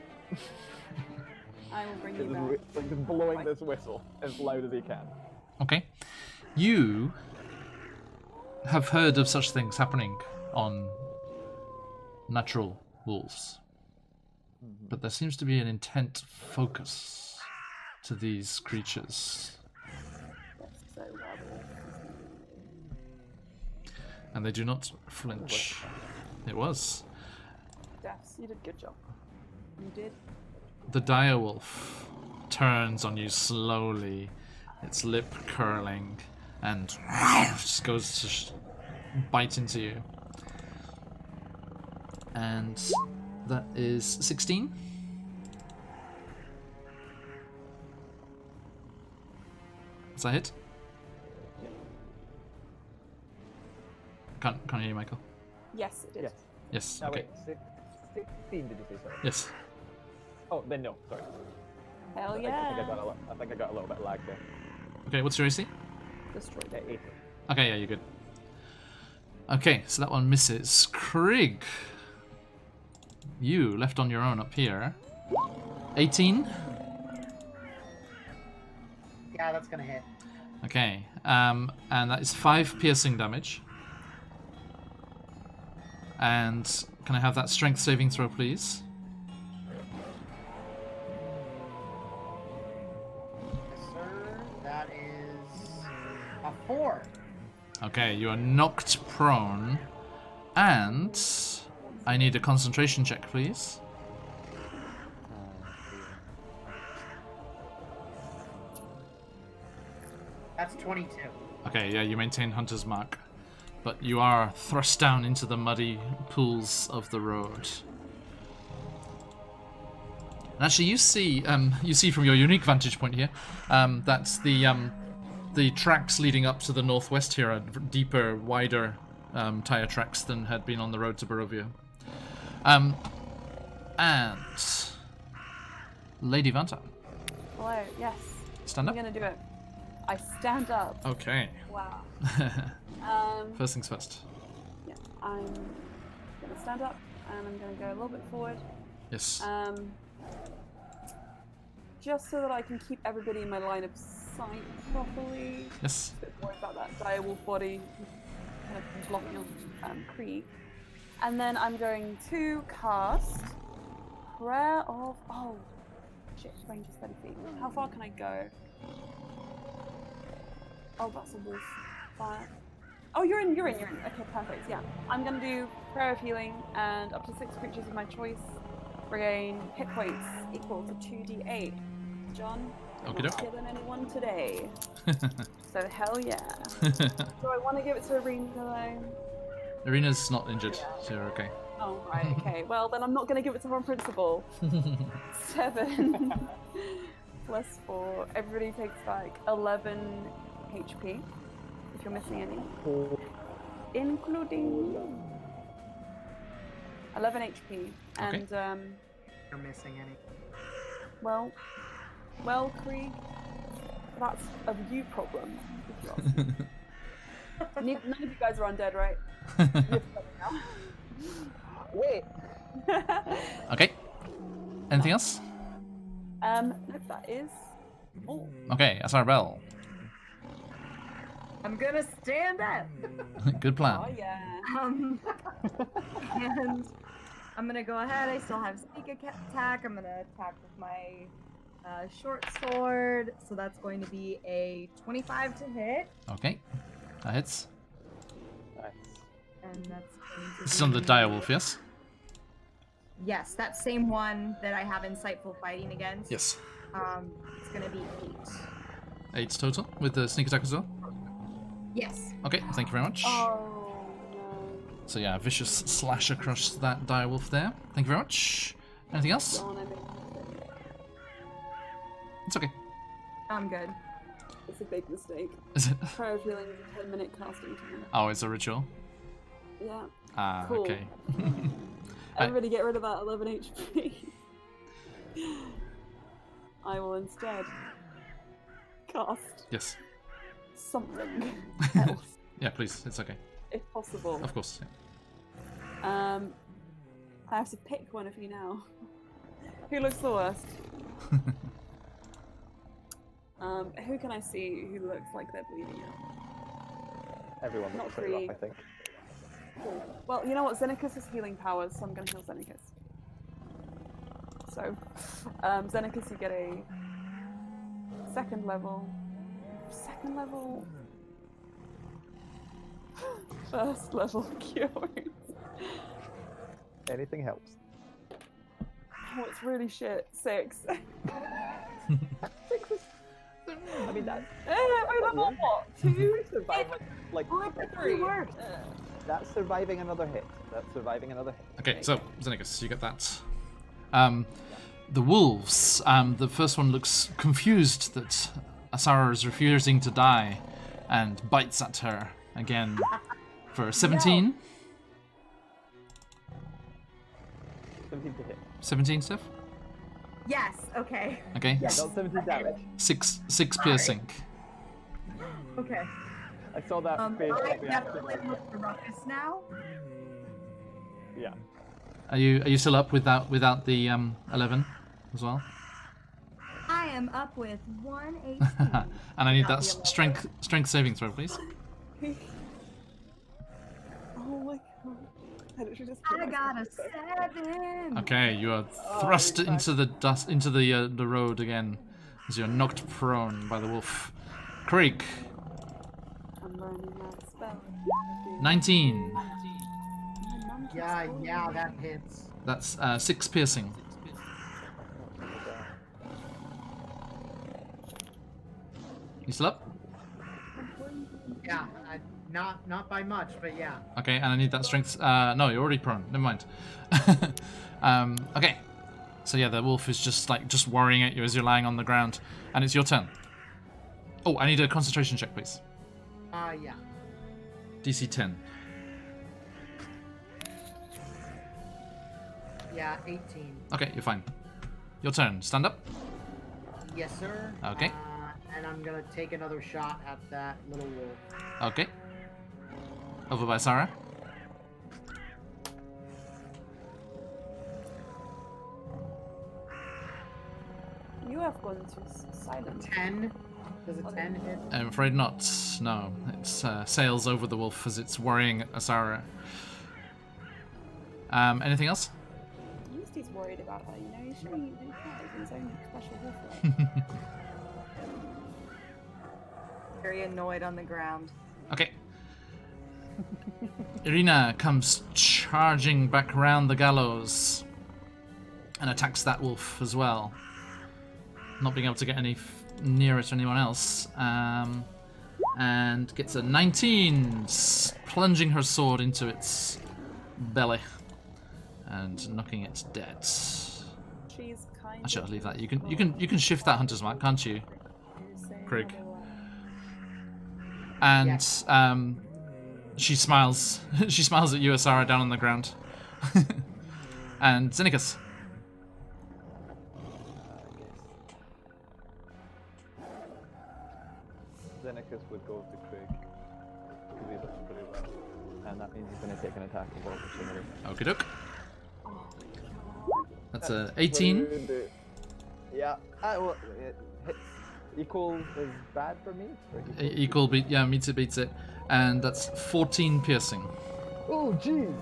I will bring you back. just blowing this whistle as loud as he can. Okay. You have heard of such things happening on natural wolves, but there seems to be an intent focus to these creatures, That's so werewolf. and they do not flinch. It was. Deaths, you did a good job. You did. The direwolf turns on you slowly, its lip curling, and just goes to bite into you. And that is 16. Does that hit? Can't hear you, Michael. Yes, it did. Yes. Yes. No, Okay. wait, 16 did you say, sorry? Yes. Oh, then no, sorry. Hell I think I got a little bit lag there. Okay. What's your AC? Destroyed Yeah, it. 8. Okay. Yeah, you're good. Okay, so that one misses. Krieg, you left on your own up here. 18. Yeah, that's gonna hit. Okay, and that is 5 piercing damage. And can I have that strength saving throw, please? Yes, sir. That is a 4. Okay, you are knocked prone, and I need a concentration check, please. That's 22. Okay, yeah, you maintain Hunter's Mark, but you are thrust down into the muddy pools of the road. And actually, you see from your unique vantage point here, that the tracks leading up to the northwest here are deeper, wider tire tracks than had been on the road to Barovia. And Lady Vanta, Hello, yes. stand I'm up. gonna do it. I stand up. Okay. Wow. First things first. Yeah, I'm gonna stand up and I'm gonna go a little bit forward. Yes. Just so that I can keep everybody in my line of sight properly. Yes. A bit worried about that direwolf body kind of blocking off Krieg. And then I'm going to cast Prayer of... Oh, shit, range is 30 feet. How far can I go? Oh, that's a wolf. Fire. Oh, you're in. Okay, perfect. Yeah. I'm going to do Prayer of Healing, and up to 6 creatures of my choice regain hit points equal to 2d8. John, I'm Okey not doke. killing anyone today. So hell yeah. Do I want to give it to Arena though? Arena's not injured, so you're okay. Oh, right, okay. Well, then I'm not going to give it to her on principle. 7 plus 4. Everybody takes like 11 HP, if you're missing any. Including 11 HP. And, You're missing any. well, Krieg, that's a you problem, if you ask me. None of you guys are undead, right? You're now. Wait! Okay. Anything else? No, that is all. Okay, Asarbel. I'm gonna stand up. Good plan. Oh yeah. And I'm gonna go ahead. I still have sneak attack. I'm gonna attack with my short sword. So that's going to be a 25 to hit. Okay. That hits. Nice. And that's going to This is on the be- direwolf, yes? Yes, that same one that I have insightful fighting against. Yes. It's gonna be 8. 8 total with the sneak attack as well. Yes. Okay, thank you very much. Oh no. So yeah, vicious slash across that direwolf there. Thank you very much. Anything else? Darn, I made a mistake. It's okay. I'm good. It's a big mistake. Is it? Prayer of healing is a 10-minute casting time. Oh, it's a ritual. Yeah. Ah, Cool. okay. Everybody get rid of that 11 HP. I will instead cast Yes. something else, Yeah, please. It's okay. if possible. Of course. I have to pick one of you now. Who looks the worst? Who can I see who looks like they're bleeding out? Everyone Not looks pretty rough, Krieg. I think. Cool. Well, you know what? Xenicus has healing powers, so I'm going to heal Xenicus. So, Xenicus, you get a second level, first level cure wounds. Anything helps. Oh, it's really shit. 6. 6 is... I mean, that, Wait, I'm on what? 2? surviving, like, What? 3? that's surviving another hit. That's surviving another hit. Okay, so Xenicus, you get that. The wolves. The first one looks confused that Asara is refusing to die, and bites at her again for 17. 17 to hit. 17, Steph. Yes. Okay. Okay. Yeah, got 17 damage. Six piercing. Okay. I saw that face. I reaction, definitely like, look the roughest now. yeah. Are you still up without the 11 as well? I am up with 1 HP. And I need Not that the 11. strength saving throw, please. Oh my god. I literally just I got a 7. Okay, you are thrust into the dust, into the road again, as you're knocked prone by the wolf. Krieg, I'm learning that spell. 19. My mum keeps Yeah, calling yeah, me. that hits. That's 6 piercing. You still up? Yeah, not by much, but yeah. Okay, and I need that strength. No, you're already prone. Never mind. Okay. So yeah, the wolf is just worrying at you as you're lying on the ground, and it's your turn. Oh, I need a concentration check, please. Yeah. DC 10. Yeah, 18. Okay, you're fine. Your turn. Stand up. Yes, sir. Okay. And I'm gonna take another shot at that little wolf. Okay. Over by Sarah. You have gone to silent. 10. Does a 10 hit? I'm afraid not. No, it sails over the wolf as it's worrying Asara. Anything else? At least he's worried about her, you know? He's showing you his powers in his own special wolf way. Very annoyed on the ground. Okay. Irina comes charging back around the gallows and attacks that wolf as well. Not being able to get any nearer to anyone else. And gets a 19, plunging her sword into its belly and knocking it dead. She's kind I should of leave that. You can shift that hunter's mark, can't you? saying Krieg. otherwise. And she smiles. She smiles at you, Asara, down on the ground. And Xenicus. Xenicus would go to Krieg, because he looks pretty well. And that means he's going to take an attack of opportunity. Okie doke. That's a What 18. are you gonna do? Yeah, well, it hits. Equal is bad for me? Or Equal beat, yeah, meets it, beats it. And that's 14 piercing. Oh, jeez!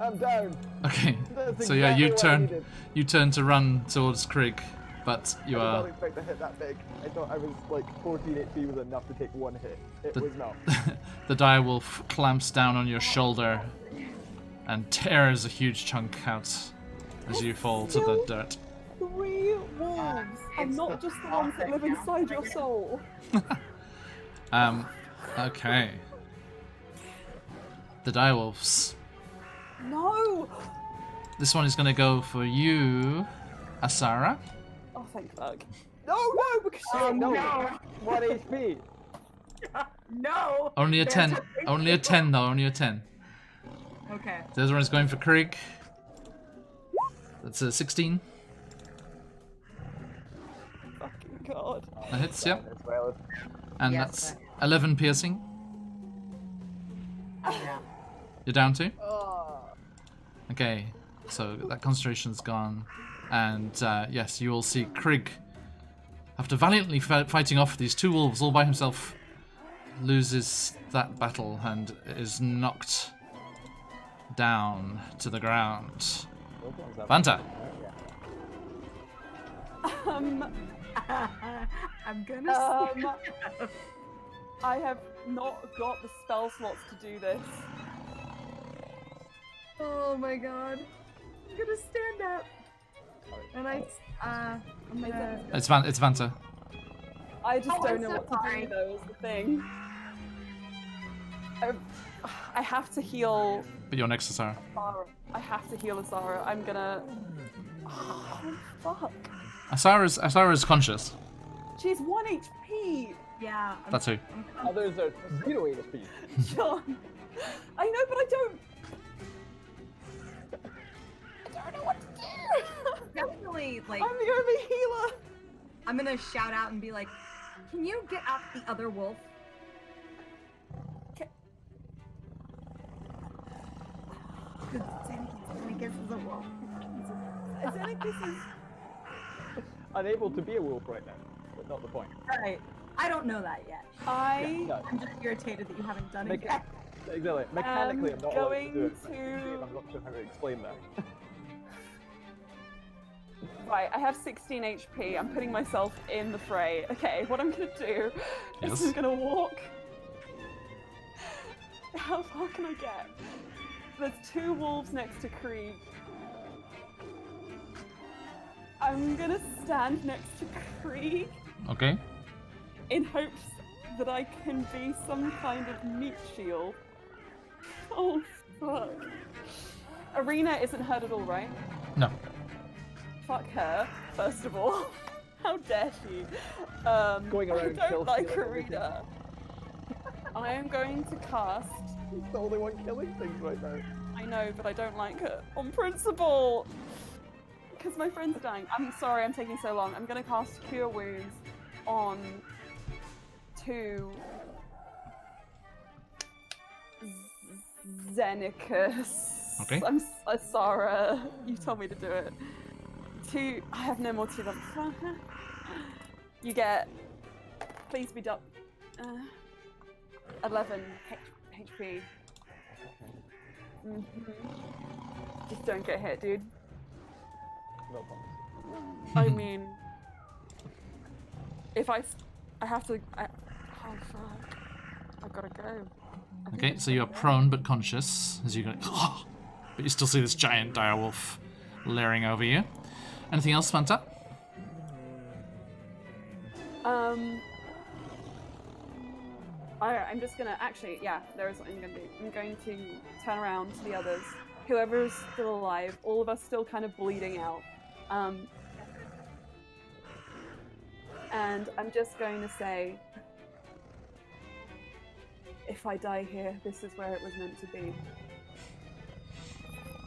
I'm down! Okay. That's So yeah, exactly what I needed. you turn to run towards Krieg. but you I did are. not expect to hit that big. I thought I was like 14 HP was enough to take one hit. It was not. The direwolf clamps down on your shoulder and tears a huge chunk out as you fall to the dirt. 3 wolves, and It's not the just the ones that live inside your soul. Okay. The direwolves. No! This one is gonna go for you, Asara. Oh, thank fuck. No, because No. 1 HP. No. Only a There's 10. big Only a 10 though, only a 10. Okay. The other one is going for Krieg. That's a 16. fucking god. That hits, yep. As well as And Yes, that's 11 piercing. Yeah. You're down to? oh, Okay, so that concentration's gone. And yes, you will see Krieg, after valiantly fighting off these 2 wolves all by himself, loses that battle and is knocked down to the ground. those ones have- Vanta. I'm gonna. I have not got the spell slots to do this. Oh my god. I'm gonna stand up. And I'm gonna. It's Vanta. I just Oh, don't I'm know so what to sorry. do though, is the thing. I have to heal But you're next to Sarah. Asara. I have to heal Asara. I'm gonna. Oh, fuck. Asara is conscious. She's 1 HP! Yeah. That's who. Others are 0 HP. John! I know, but I don't know what to do! Definitely, like, I'm the only healer! I'm gonna shout out and be like, "Can you get out the other wolf?" I guess it's a wolf. Xenakis is. Unable to be a wolf right now, but not the point. Right. I don't know that yet. No, I'm just irritated that you haven't done it Mecha- yet. exactly. Mechanically, I'm not allowed to do it. going Technically, to- I'm not sure how to explain that. Right, I have 16 HP. I'm putting myself in the fray. Okay, what I'm gonna do Yes. is I'm gonna walk. How far can I get? There's 2 wolves next to Krieg. I'm gonna stand next to Krieg Okay. in hopes that I can be some kind of meat shield. Oh, fuck. Arena isn't hurt at all, right? No. Fuck her, first of all. How dare she? Going around I kill don't like stealing everything. Arena. I am going to cast. He's the only one killing things right now. I know, but I don't like her on principle. Because my friend's dying. I'm sorry, I'm taking so long. I'm going to cast Cure Wounds on 2 Xenakis. Okay. I'm Asara. You told me to do it. 2. I have no more 2 them. You get. Please be up. 11 HP. Just don't get hit, dude. No promise. I mean, if I have to. Oh fuck! I gotta go. Okay, so you are prone but conscious as you go. But you still see this giant direwolf leering over you. Anything else, Vanta? I'm just gonna actually, yeah. There is what I'm gonna do. I'm going to turn around to the others. Whoever is still alive, all of us still kind of bleeding out. And I'm just going to say, if I die here, this is where it was meant to be.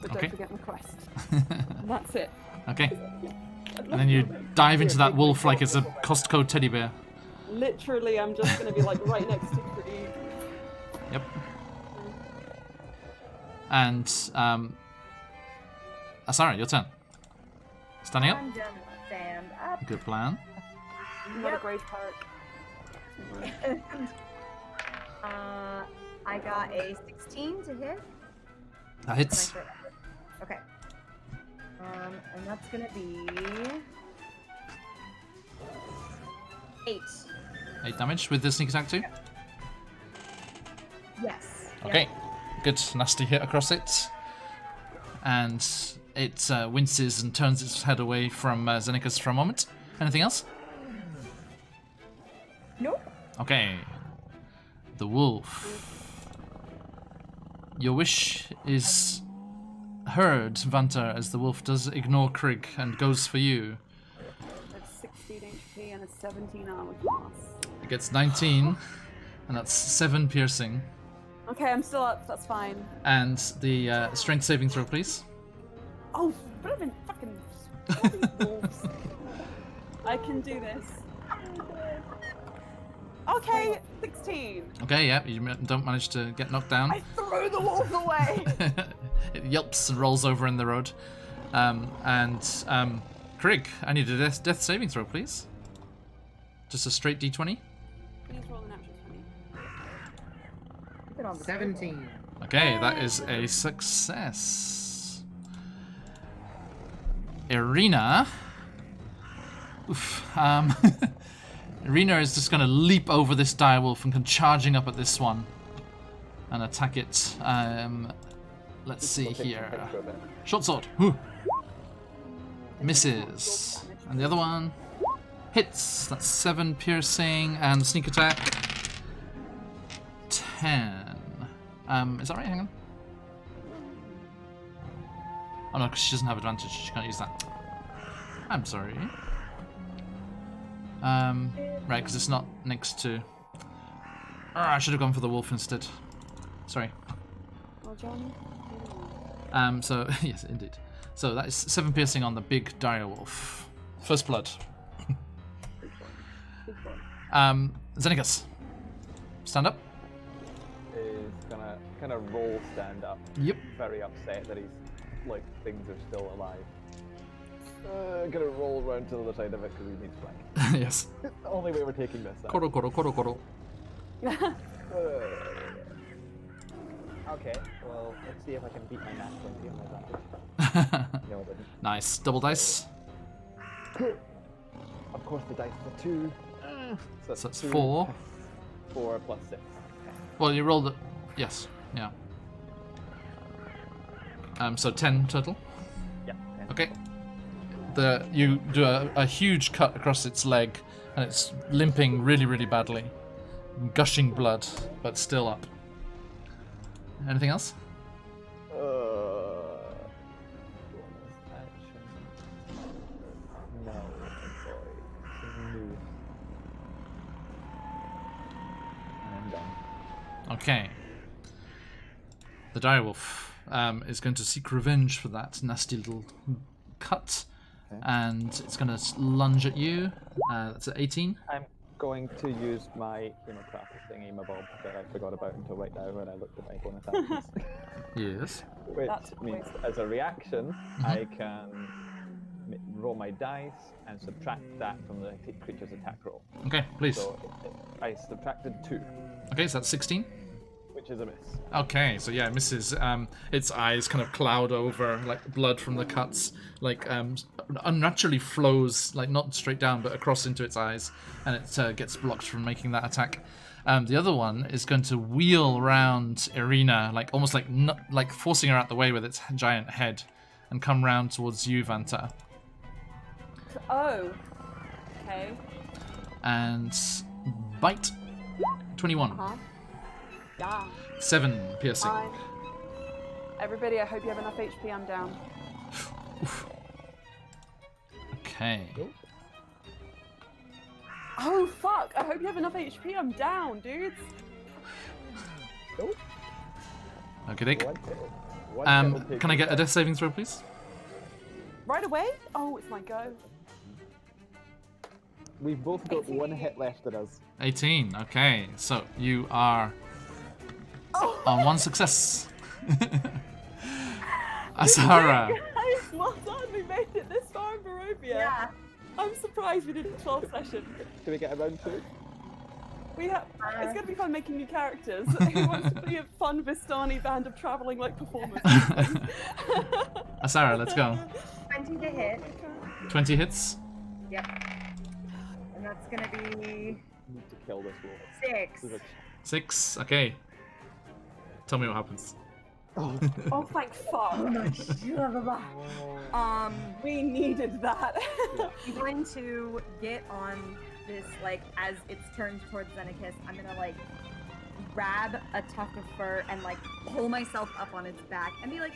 But Okay. don't forget my quest. And that's it. Okay. And then you dive into that wolf like it's a Costco teddy bear. Literally, I'm just going to be like right next to Krieg. Yep. And Asara, your turn. Standing up. I'm gonna stand up. Good plan. Not a Yep. great perk. And, I got a 16 to hit. That hits. Okay. And that's gonna be 8. 8 damage with the sneak attack too? Yes. Okay, good, nasty hit across it. And it winces and turns its head away from Zeneca's for a moment. Anything else? Nope. Okay. The wolf. Your wish is heard, Vanta, as the wolf does ignore Krieg and goes for you. That's 16 HP and a 17 armor class. It gets 19, and that's 7 piercing. Okay, I'm still up. That's fine. And the strength saving throw, please. Oh, flippin' fucking wolves. I can do this. Okay, 16. Okay, yeah, you don't manage to get knocked down. I threw the wolf away. It yelps and rolls over in the road. Krieg, I need a death saving throw, please. Just a straight d20. Please roll a natural 20. 17. Okay, that is a success. Irina. Oof. Irina is just going to leap over this direwolf and come charging up at this one and attack it. Let's see here. Short sword. Whew. Misses. And the other one hits. That's 7 piercing and sneak attack. 10. Is that right? Hang on. Oh no, because she doesn't have advantage. She can't use that. I'm sorry. Right, because it's not next to... I should have gone for the wolf instead. Sorry. Well, John. So, yes, indeed. So that is 7 piercing on the big dire wolf. First blood. Xenagos. Stand up. Is gonna kind of roll stand up. Yep. Very upset that he's like things are still alive. Gonna roll around to the other side of it because he needs flank. Yes. It's the only way we're taking this. Koro, koro, koro, koro. Okay, well, let's see if I can beat my nat 20 on my advantage. No, I didn't. Nice. Double dice. Of course, the dice is a 2. So that's 2 4. 4 plus 6. Well, you rolled it. Yes. Yeah. So 10 total. Yeah. 10. Okay. You do a huge cut across its leg, and it's limping really, really badly, gushing blood, but still up. Anything else? Bonus action. No, sorry. Move. And I'm done. Okay. The direwolf is going to seek revenge for that nasty little cut, and it's going to lunge at you. That's at 18. I'm going to use my Chemocraft thingy, my bob that I forgot about until right now when I looked at my bonus actions. Yes. Which That's means, wasted. as a reaction, I can roll my dice and subtract that from the creature's attack roll. Okay, please. So I subtracted 2, Okay, so that's 16. which is a miss. Okay, so yeah, it misses. Its eyes kind of cloud over, like blood from the cuts, like unnaturally flows, like not straight down, but across into its eyes, and it gets blocked from making that attack. The other one is going to wheel around Irina, like almost like forcing her out the way with its giant head, and come round towards you, Vanta, Oh. Okay. and bite. 21. Uh-huh. Yeah. 7 piercing. Fine. Everybody, I hope you have enough HP. I'm down. Okay. Oh, fuck. I hope you have enough HP. I'm down, dudes. Okay, Dick. One Can I get a death saving throw, please? Right away? Oh, it's my go. We've both got 1 hit left in us. 18. Okay, so you are Oh. on 1 success. Asara. Guys, well done. We made it this far in Barovia. Yeah. I'm surprised we did a 12 session. Do we get a round 2? It's gonna be fun making new characters. Who wants to be a fun Vistani band of traveling like performers? Asara, let's go. 20 to hit. 20 hits. Yep. And that's gonna be Need to kill this wolf. 6. There's a 6. Okay. Tell me what happens. Oh, Oh, thank fuck. We needed that. yeah. I'm going to get on this, like, as it's turned towards Xenakis, I'm gonna, like, grab a tuft of fur and, like, pull myself up on its back and be like,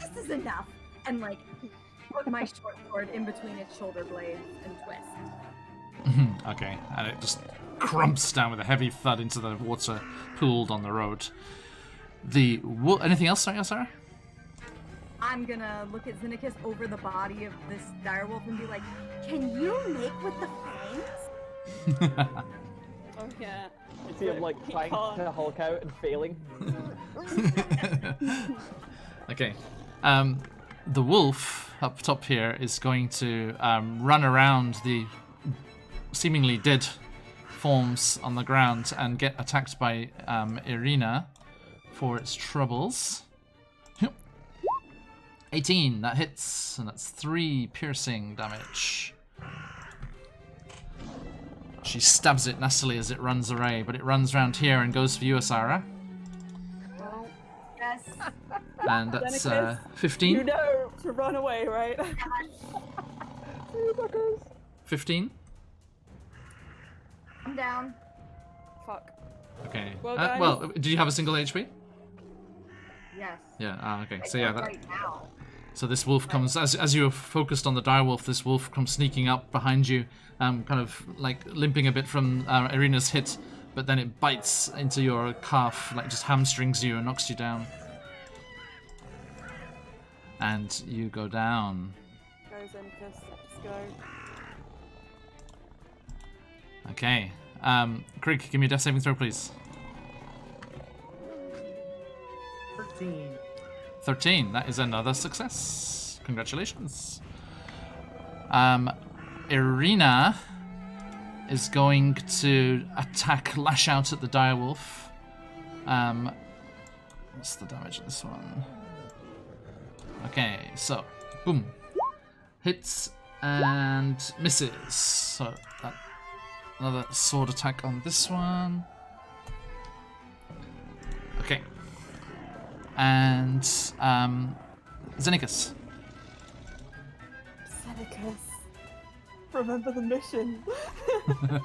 this is enough! And, like, put my short sword in between its shoulder blades and twist. Okay, and it just crumps down with a heavy thud into the water pooled on the road. Anything else, sorry, Sarah? I'm gonna look at Xenakis over the body of this direwolf and be like, can you make with the fangs? Oh yeah. You see him like He trying can't. to Hulk out and failing. Okay. The wolf up top here is going to run around the seemingly dead forms on the ground and get attacked by Irina for its troubles. 18, that hits, and that's 3 piercing damage. She stabs it nastily as it runs away, but it runs round here and goes for you, Asara. Yes. And that's Xenakis, 15. You know to run away, right? 15. I'm down. Fuck. Okay. Well, guys. Well, did you have a single HP? Yes. Yeah. Okay. So yeah, that. Right now. So this wolf comes as you are focused on the direwolf. This wolf comes sneaking up behind you, kind of like limping a bit from Irina's hit, but then it bites into your calf, like just hamstrings you and knocks you down. And you go down. Go, Xenakis. Just go. Okay. Krieg, give me a death saving throw, please. 13. 13. That is another success. Congratulations. Irina is going to lash out at the direwolf. What's the damage of this one? Okay, so boom, hits and misses. So another sword attack on this one. Okay. And Xenakis. Xenakis. Remember the mission. To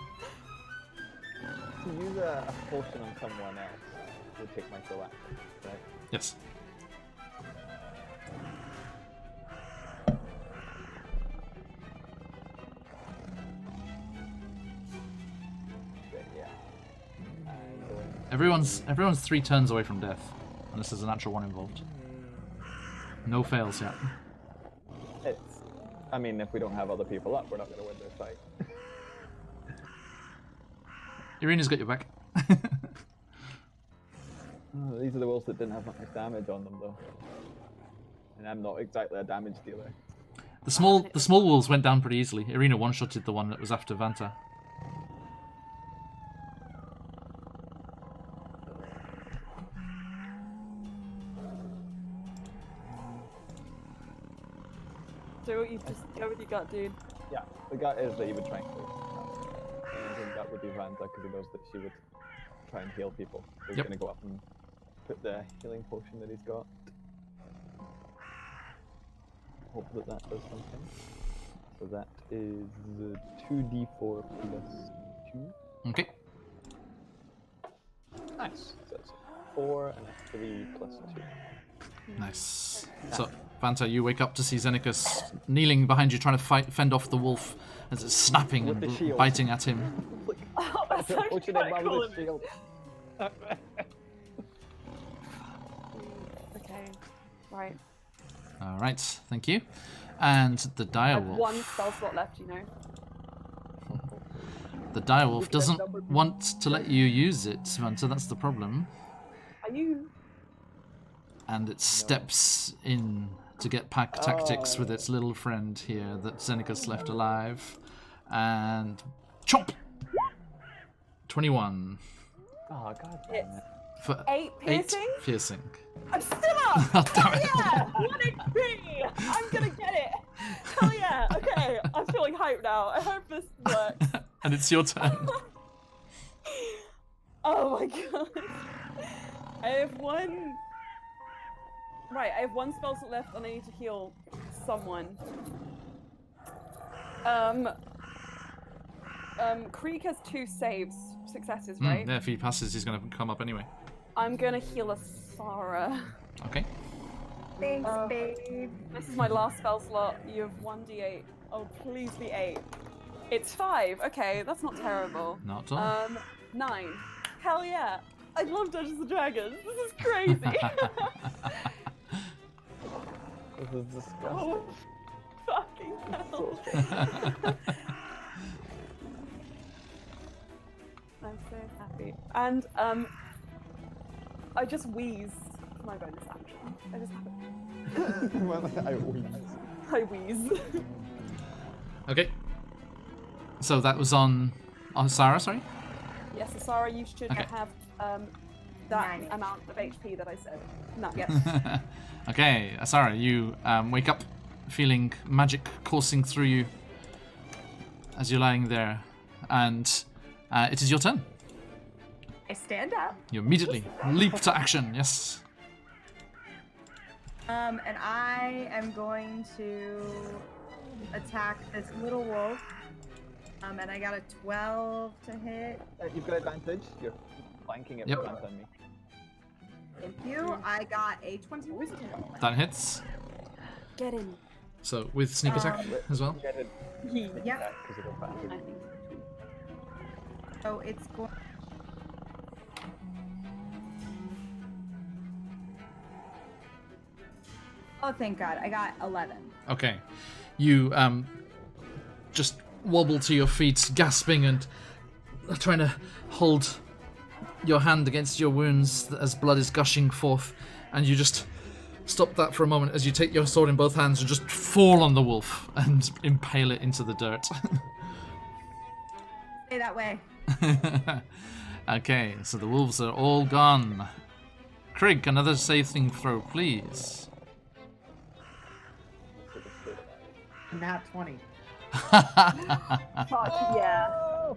use a potion on someone else would take my full action, right? Yes. But yeah. I'm going. Everyone's 3 turns away from death, unless there's a natural one involved. No fails yet. I mean, if we don't have other people up, we're not going to win this fight. Irina's got your back. Oh, these are the wolves that didn't have much damage on them, though. And I'm not exactly a damage dealer. The small wolves went down pretty easily. Irina one-shotted the one that was after Vanta. Do what you just go with your gut, dude. Yeah, the gut is that he would try and kill. And I think that would be Vanta because he knows that she would try and heal people. So he's Yep. going to go up and put the healing potion that he's got. Hope that that does something. So that is 2d4 plus 2. Okay. Nice. So it's 4 and a 3 plus 2. Nice. So, Vanta, you wake up to see Xenakis kneeling behind you, trying to fend off the wolf as it's snapping With the and shield. biting at him. Oh, that's Put actually potion in quite while cool. with his shield. Okay. Right. All right, thank you. And the I have direwolf. one spell slot left, you know. The direwolf doesn't want to let you use it, Vanta. That's the problem. Are you? And it steps in to get pack tactics with its little friend here that Xenakis left alive. And chomp! 21. Oh, god damn it. For 8 piercing? piercing. I'm still up! Oh, damn Hell it. yeah! 1 HP! I'm gonna get it! Hell yeah! Okay, I'm feeling hyped now. I hope this works. And it's your turn. Oh my god. I have one. Right, I have one spell slot left and I need to heal someone. Krieg has 2 successes, right? Yeah, if he passes, he's going to come up anyway. I'm gonna heal Asara. Okay. Thanks, babe. This is my last spell slot. You have 1d8. Oh, please be 8. It's 5. Okay, that's not terrible. Not at all. 9. Hell yeah. I love Dungeons and Dragons. This is crazy. This is disgusting. Oh, fucking hell. I'm so happy. And I just wheeze for my bonus action. I just have it. Well, I win. I wheeze. Okay. So that was on Sarah, sorry? Yes, Asara, you should Okay. have that 9. amount of HP that I said. No. Yep. Okay, Sarah, you wake up feeling magic coursing through you as you're lying there, and it is your turn. I stand up. You immediately leap to action, yes. And I am going to attack this little wolf. And I got a 12 to hit. You've got advantage. You're flanking it Yep. in front of me. Thank you. I got a 21. That hits. Get in. So with sneak attack as well. Get it. Yep. Because of I advantage. think. So it's going. Oh, thank God. I got 11. Okay. You just wobble to your feet, gasping and trying to hold your hand against your wounds as blood is gushing forth, and you just stop that for a moment as you take your sword in both hands and just fall on the wolf and impale it into the dirt. Stay that way. Okay, so the wolves are all gone. Krieg, another saving throw, please. Nat 20. Fuck yeah.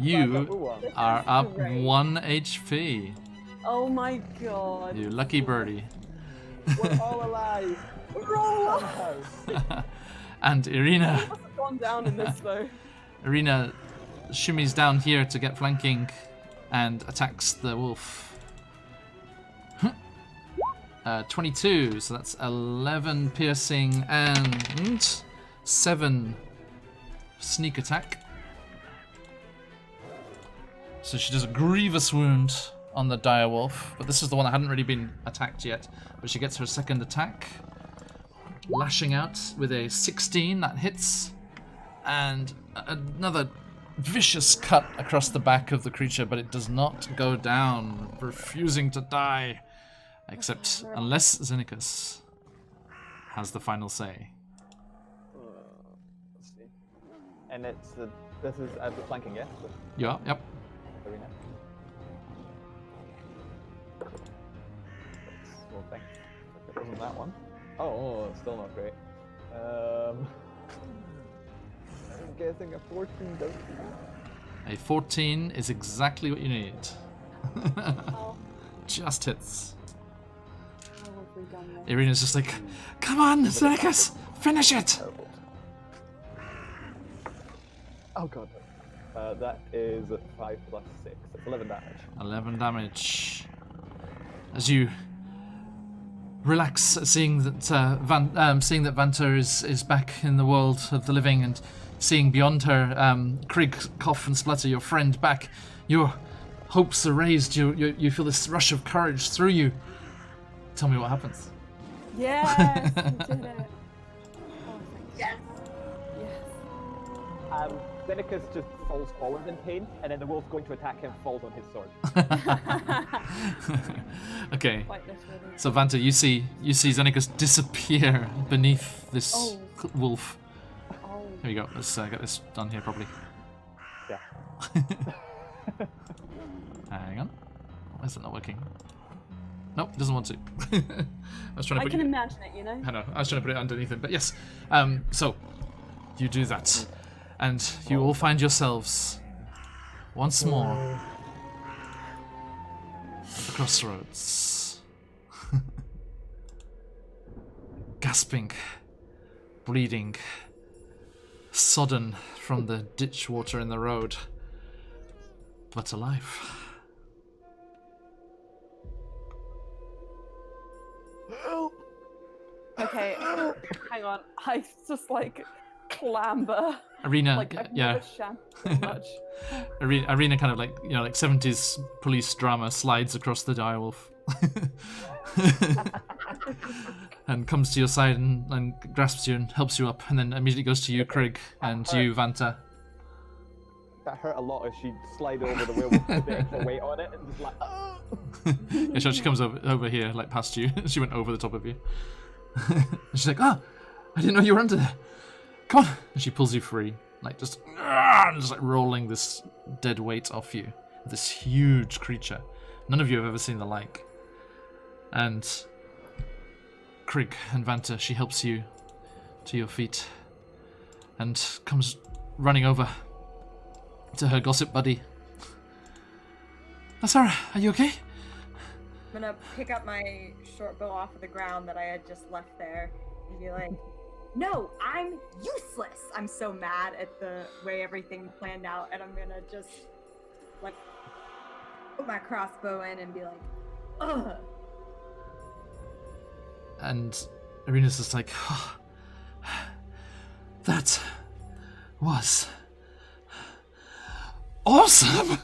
You are up great. 1 HP. Oh my god. You lucky birdie. We're all alive. We're all Somehow. And Irina. must have gone down in this though. Irina shimmies down here to get flanking and attacks the wolf. 22, so that's 11 piercing and 7 sneak attack. So she does a grievous wound on the dire wolf, but this is the one that hadn't really been attacked yet. But she gets her second attack, lashing out with a 16 that hits, and another vicious cut across the back of the creature, but it does not go down, refusing to die, except unless Xenicus has the final say. Let's see. And it's this is the flanking, yes? Yeah? You are? Yep. Arena. Well, thank you. It wasn't that one. Oh, it's still not great. I'm guessing a 14 does. A 14 is exactly what you need. Oh, Just hits. how have we done this? Irina's just like, come on, Xenicus, finish it! Terrible. Oh god. That is 5 plus 6. That's 11 damage. 11 damage. As you relax, seeing that seeing that Vanta is back in the world of the living, and seeing beyond her, Krieg, cough and splutter, your friend back, your hopes are raised. You feel this rush of courage through you. Tell me what happens. Yes, we did it. Oh, thank Yes. Yes. Xenicus just falls forward in pain, and then the wolf going to attack him falls on his sword. Okay. Quite literally. So Vanta, you see Xenicus disappear beneath this Oh. wolf. Oh. Here we go. Let's get this done here properly. Yeah. Hang on. Why is it not working? Nope, it doesn't want to. I was trying to I put can you... imagine it, you know? I know. I was trying to put it underneath it, but yes. So you do that, And you all find yourselves once more at the crossroads. Gasping, bleeding, sodden from the ditch water in the road, but alive. Okay, hang on. I just like clamber. Arena, Like I've yeah. never shammed so much. Arena kind of like, you know, like 70s police drama slides across the direwolf. And comes to your side and grasps you and helps you up, and then immediately goes to you, Krieg, and you, Vanta. That hurt a lot as she slid over the werewolf with the extra weight on it and just like, oh! Yeah, she actually comes over here, like past you. She went over the top of you. And she's like, oh, I didn't know you were under there. Come on. And she pulls you free, like just like rolling this dead weight off you. This huge creature. None of you have ever seen the like. And Krieg and Vanta, she helps you to your feet and comes running over to her gossip buddy. Sarah, are you okay? I'm gonna pick up my short bow off of the ground that I had just left there and be like, no, I'm useless. I'm so mad at the way everything planned out, and I'm gonna just like put my crossbow in and be like, ugh. And Arena's just like, oh, that was awesome.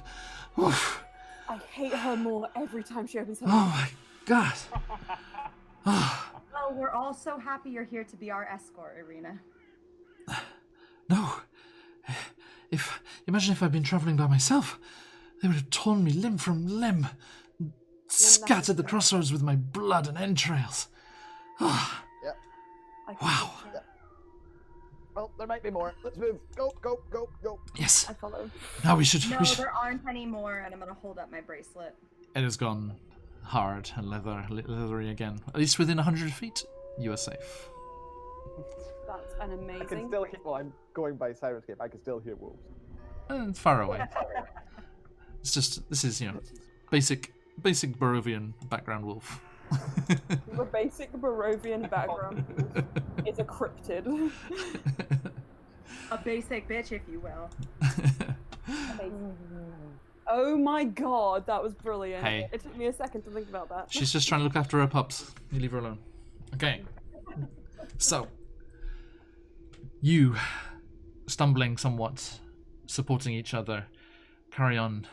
Oof. I hate her more every time she opens her Oh mouth. my god. Oh, Well, we're all so happy you're here to be our escort, Irina. no. Imagine if I'd been traveling by myself. They would have torn me limb from limb, scattered the crossroads with my blood and entrails. Oh, I wow. Well, there might be more. Let's move. Go, go, go, go. yes. I follow. Now we should. No, we should. there aren't any more, and I'm gonna hold up my bracelet. It has gone hard and leathery again. At least within 100 feet, you are safe. That's an I can amazing. still hear, well, I'm going by Sirenscape. I can still hear wolves. And far away. It's just, this is, you know, basic Barovian background wolf. The basic Barovian background is a cryptid. A basic bitch, if you will. Oh my god, that was brilliant. Hey. It took me a second to think about that. She's just trying to look after her pups. You leave her alone. Okay. So, you, stumbling somewhat, supporting each other, carry on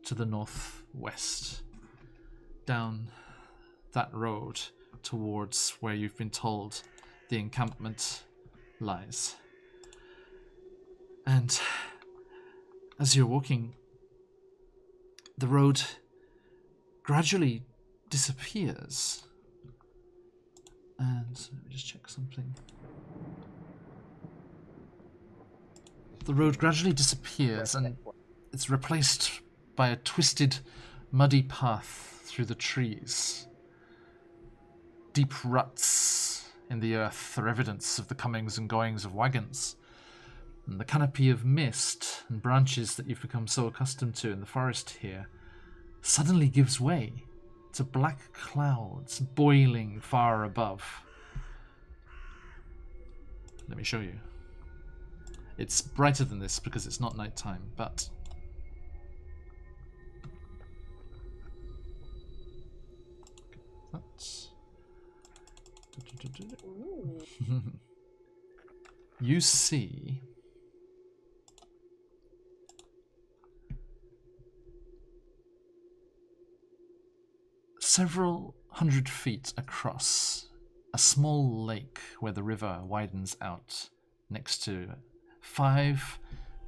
to the northwest, down that road towards where you've been told the encampment lies. And as you're walking, the road gradually disappears. And let me just check something. The road gradually disappears and it's replaced by a twisted, muddy path through the trees. Deep ruts in the earth are evidence of the comings and goings of wagons. And the canopy of mist and branches that you've become so accustomed to in the forest here suddenly gives way to black clouds boiling far above. Let me show you. It's brighter than this because it's not nighttime, but that's... You see several hundred feet across a small lake where the river widens out next to 5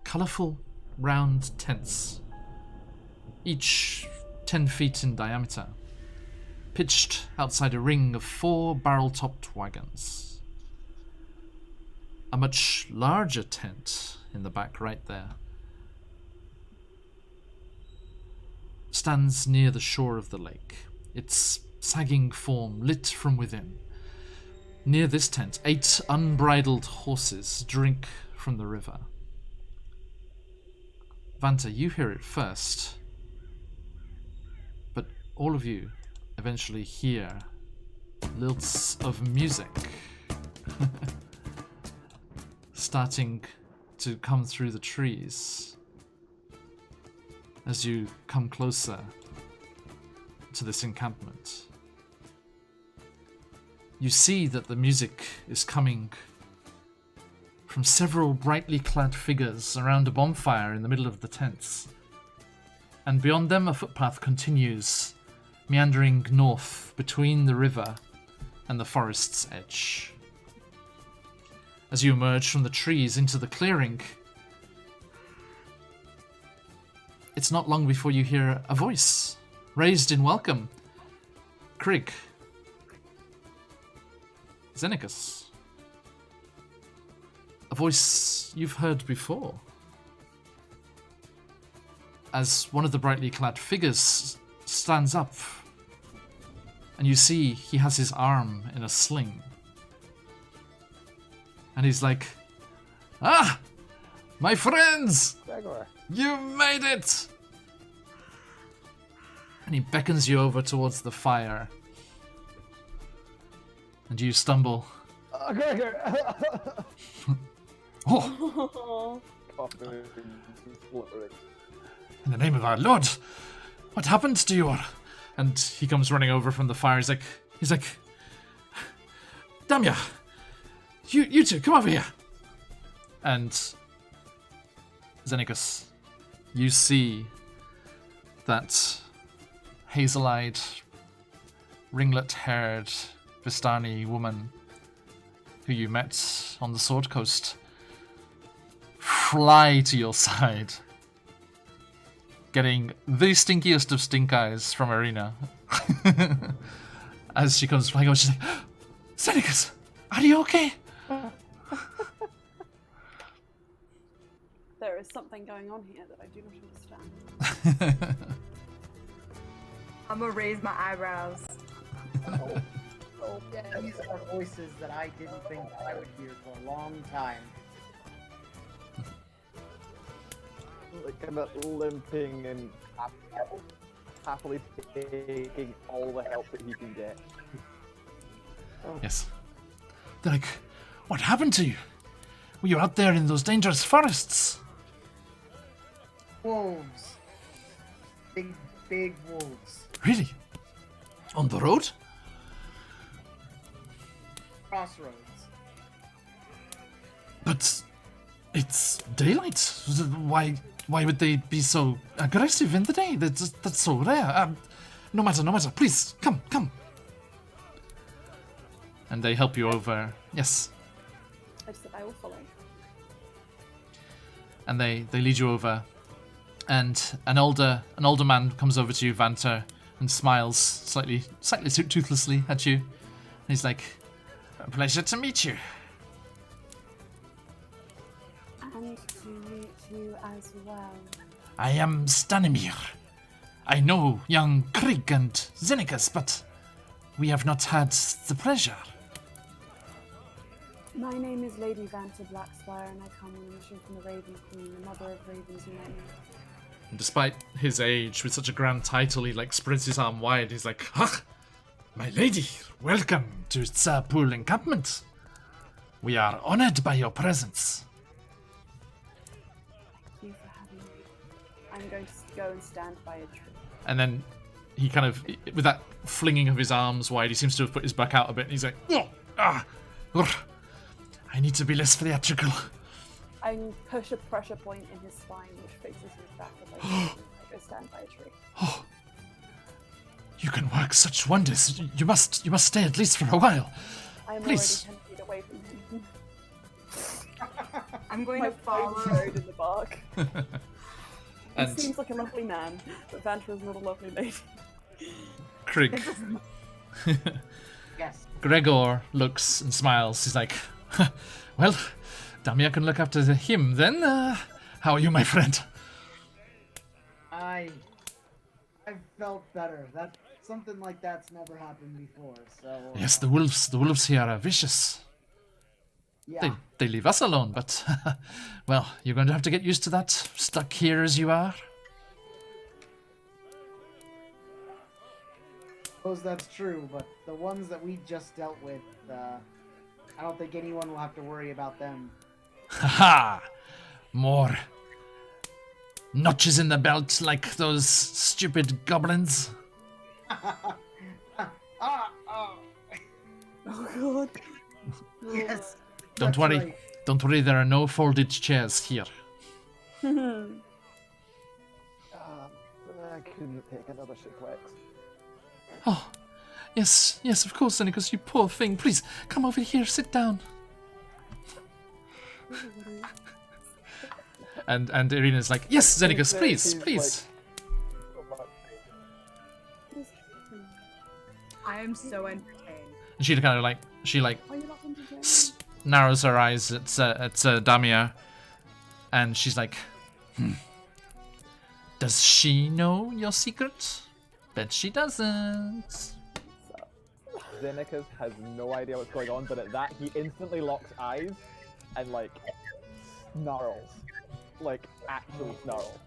colourful round tents, each 10 feet in diameter, pitched outside a ring of 4 barrel-topped wagons. A much larger tent in the back right there stands near the shore of the lake, its sagging form lit from within. Near this tent, 8 unbridled horses drink from the river, Vanta, you hear it first. But all of you eventually hear lilts of music starting to come through the trees as you come closer to this encampment. You see that the music is coming from several brightly clad figures around a bonfire in the middle of the tents. And beyond them, a footpath continues, meandering north between the river and the forest's edge. As you emerge from the trees into the clearing, it's not long before you hear a voice raised in welcome. Krieg. Xenicus. A voice you've heard before. As one of the brightly clad figures stands up, and you see he has his arm in a sling. And he's like, "Ah! My friends! Gregor. You made it!" And he beckons you over towards the fire. And you stumble. Gregor! Oh, Coughing, spluttering. in the name of our Lord, what happened to you? And he comes running over from the fire. He's like, Damia, you two, come over here. And Xenicus, you see that hazel-eyed, ringlet-haired Vistani woman who you met on the Sword Coast fly to your side, getting the stinkiest of stink eyes from Arena. As she comes flying over, she's like, Xenicus, are you okay? There is something going on here that I do not understand. I'm gonna raise my eyebrows. Oh, yeah, these are voices that I didn't think I would hear for a long time. Like kind of limping and happily taking all the help that he can get. Yes. They're like, what happened to you? Were you out there in those dangerous forests? Wolves. Big wolves. Really? On the road? Crossroads. But it's daylight. Why would they be so aggressive in the day? That's so rare. No matter. Please, come. And they help you over. Yes. I just said I will follow. And they lead you over. And an older man comes over to you, Vanta, and smiles slightly toothlessly at you. And he's like, "A pleasure to meet you." And to meet you as well. I am Stanimir. I know young Krieg and Xenicus, but we have not had the pleasure. My name is Lady Vanta Blackspire, and I come on a mission from the Raven Queen, the mother of ravens unite me. And despite his age, with such a grand title, he spreads his arm wide. He's like, "Ah, my lady, welcome to Tsapul encampment. We are honored by your presence." Thank you for having me. I'm going to go and stand by a tree. And then he kind of, with that flinging of his arms wide, he seems to have put his back out a bit. And he's like, "Oh, I need to be less theatrical." I push a pressure point in his spine, which fixes his back as I go stand by a tree. Oh, you can work such wonders. You must stay at least for a while. I am Please. already 10 feet away from him. I'm going My to follow. face buried in the bark. He And seems like a lovely man, but Vanta is not a lovely lady. Krieg, Yes. Gregor looks and smiles. He's like, "Well, Damia can look after him then. How are you, my friend?" I felt better. That something like that's never happened before. So Yes, the wolves here are vicious. Yeah. They leave us alone, but well, you're going to have to get used to that, stuck here as you are. Suppose that's true, but the ones that we just dealt with, I don't think anyone will have to worry about them. Haha! More notches in the belt like those stupid goblins. Oh god. Yes. Don't that's worry. right. Don't worry, there are no folded chairs here. I couldn't take another suplex. Oh, yes, yes, of course, Zenicus, you poor thing. Please, come over here, sit down. And Irina's like, yes, Zenicus, please, please. I am so entertained. And she kind of like, she like Are you not entertained? narrows her eyes at Damia, and she's like, does she know your secret? Bet she doesn't. Zenicus has no idea what's going on, but at that he instantly locks eyes and like snarls, like actual snarl.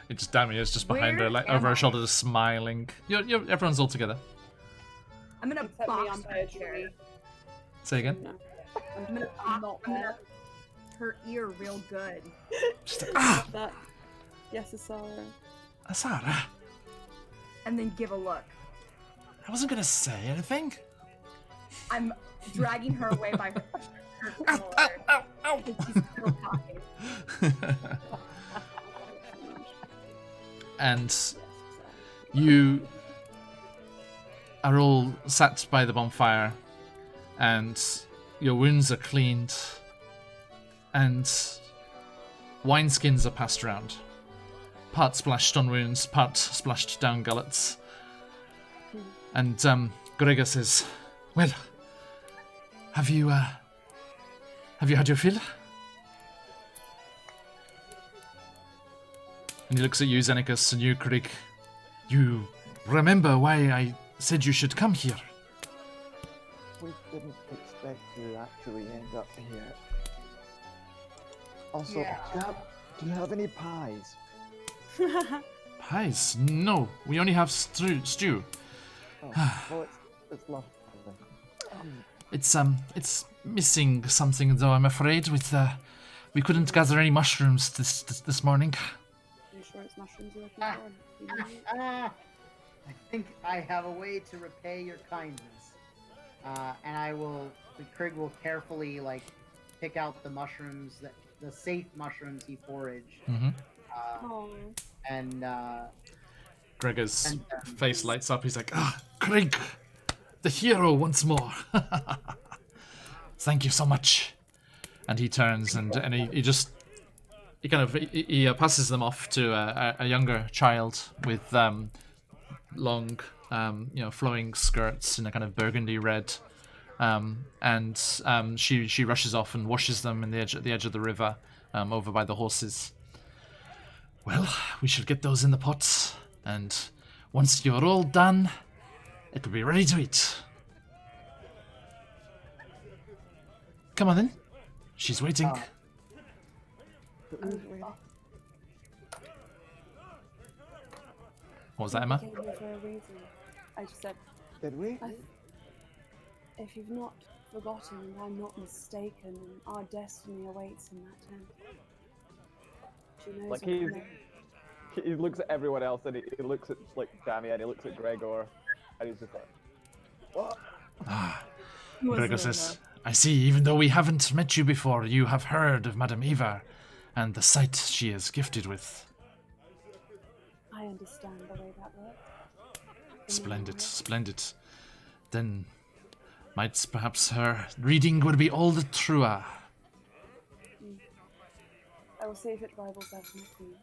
It's Damia's just behind her, Where like am over her I? shoulder, smiling. Everyone's all together. I'm gonna Except me, box I'm her by a chair. tree. Say again. No. I'm gonna I'm box not I'm gonna there. her ear real good. She's like, ah, That. Yes, Asara. Asara, And then give a look. I wasn't gonna say anything. I'm dragging her away by her Ow, collar. ow, ow, Because she's still talking. ow. And you are all sat by the bonfire, and your wounds are cleaned, and wineskins are passed around. Part splashed on wounds, part splashed down gullets. And Gregor says, well, have you had your fill? And he looks at you, Zenicus, and you, Krieg. You remember why I said you should come here? We didn't expect to actually end up here. Also, Yeah. do you have any pies? Pies? No, we only have stew. Oh, well, it's lovely. It's missing something though, I'm afraid. We couldn't gather any mushrooms this morning. Are you sure it's mushrooms you're looking for? You know? I think I have a way to repay your kindness. And Krieg will carefully like pick out the mushrooms the safe mushrooms he foraged. Mm-hmm. Oh. And Gregor's face lights up. He's like, Krieg, the hero once more. Thank you so much. And he turns and he passes them off to a younger child with long, flowing skirts in a kind of burgundy red. She rushes off and washes them at the edge of the river, over by the horses. Well, we should get those in the pots, and once you're all done, it'll be ready to eat. Come on then. She's waiting. What was that, Emma? We came here for a reason. I just said, Did we? if you've not forgotten and I'm not mistaken, our destiny awaits in that tent. She knows Like what we know. he looks at everyone else and he looks at like Damia and he looks at Gregor and he's just like, what? Gregor says, I see, even though we haven't met you before, you have heard of Madame Eva and the sight she is gifted with. I understand the way that works. Splendid, splendid. Then might perhaps her reading would be all the truer. I will see if it rivals that for you.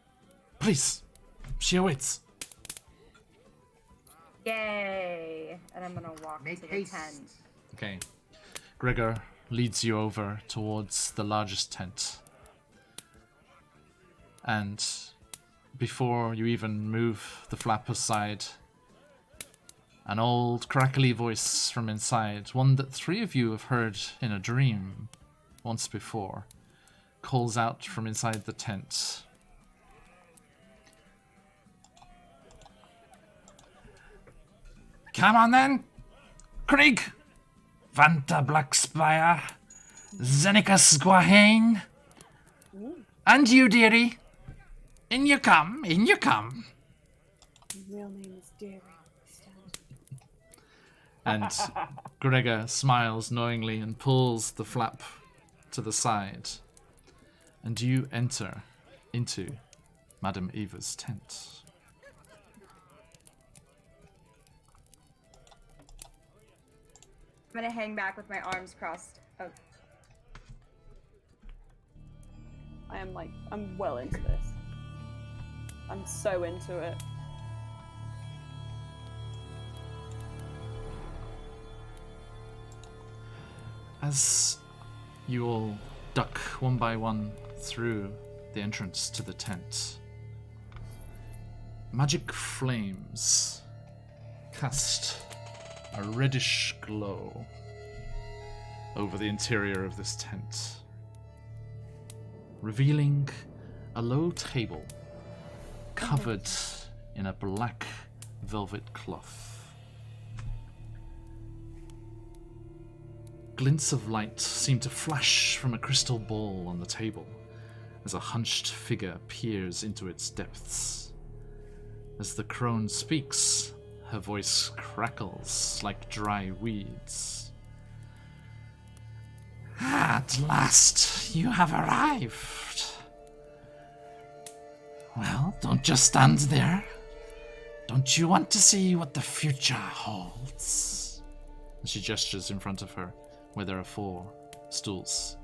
Please, she awaits. Yay! And I'm gonna walk Make to haste. the tent. Okay. Gregor leads you over towards the largest tent. And before you even move the flap aside, An old, crackly voice from inside, one that 3 of you have heard in a dream once before, calls out from inside the tent. Come on then, Krieg, Vanta Blackspire, Zenica Squahane, and you, dearie. In you come, in you come. His real name is Deary. And Gregor smiles knowingly and pulls the flap to the side. And you enter into Madame Eva's tent. I'm gonna hang back with my arms crossed. Oh. I'm well into this. I'm so into it. As you all duck one by one through the entrance to the tent, magic flames cast a reddish glow over the interior of this tent, revealing a low table covered in a black velvet cloth. Glints of light seem to flash from a crystal ball on the table as a hunched figure peers into its depths. As the crone speaks, her voice crackles like dry weeds. At last, you have arrived. Well, don't just stand there. Don't you want to see what the future holds? And she gestures in front of her, where there are 4 stools.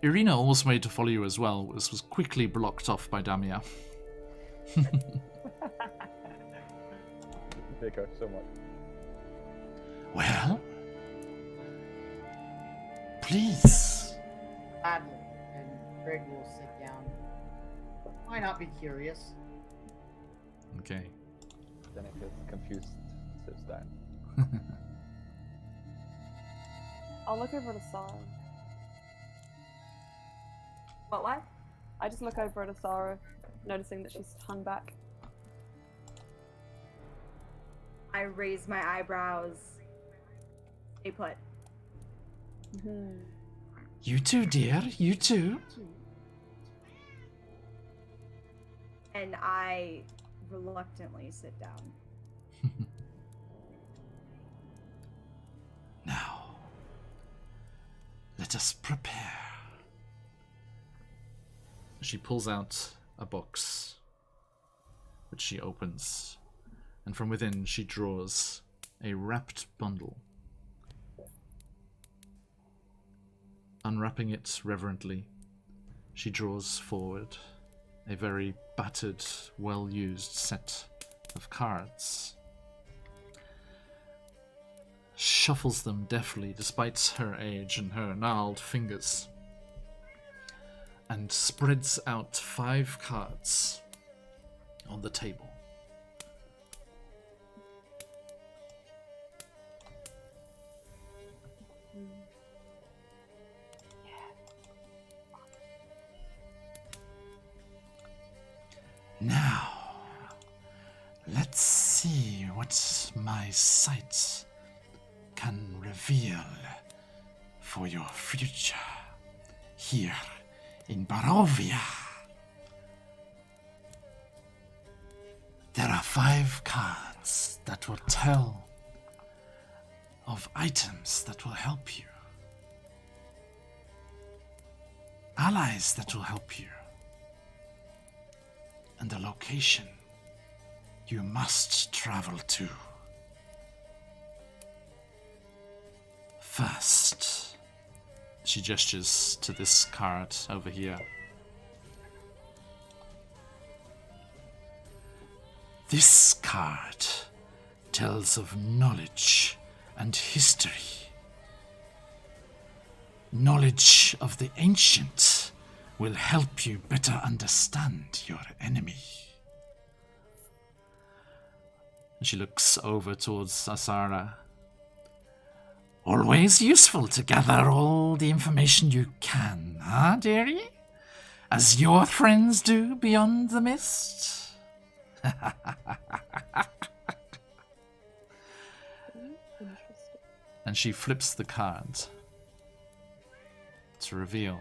Irina almost made to follow you as well, but this was quickly blocked off by Damia. Thank her so much. Well? Please. Gladly, and Greg will sit down. Why not be curious? Okay. Then it gets confused, sits down. I'll look over to Sarah. What? I just look over at Sarah, noticing that she's hung back. I raise my eyebrows. Stay put. You too, dear. You too. And I reluctantly sit down. Now, let us prepare. She pulls out a box, which she opens, and from within she draws a wrapped bundle. Unwrapping it reverently, she draws forward a very battered, well-used set of cards. Shuffles them deftly despite her age and her gnarled fingers, and spreads out 5 cards on the table. Now, let's see what my sight can reveal for your future here in Barovia. There are 5 cards that will tell of items that will help you, allies that will help you, and the location you must travel to. First, she gestures to this card over here. This card tells of knowledge and history. Knowledge of the ancient will help you better understand your enemy. And she looks over towards Asara. Always useful to gather all the information you can, huh, dearie? As your friends do beyond the mist? Interesting. And she flips the card to reveal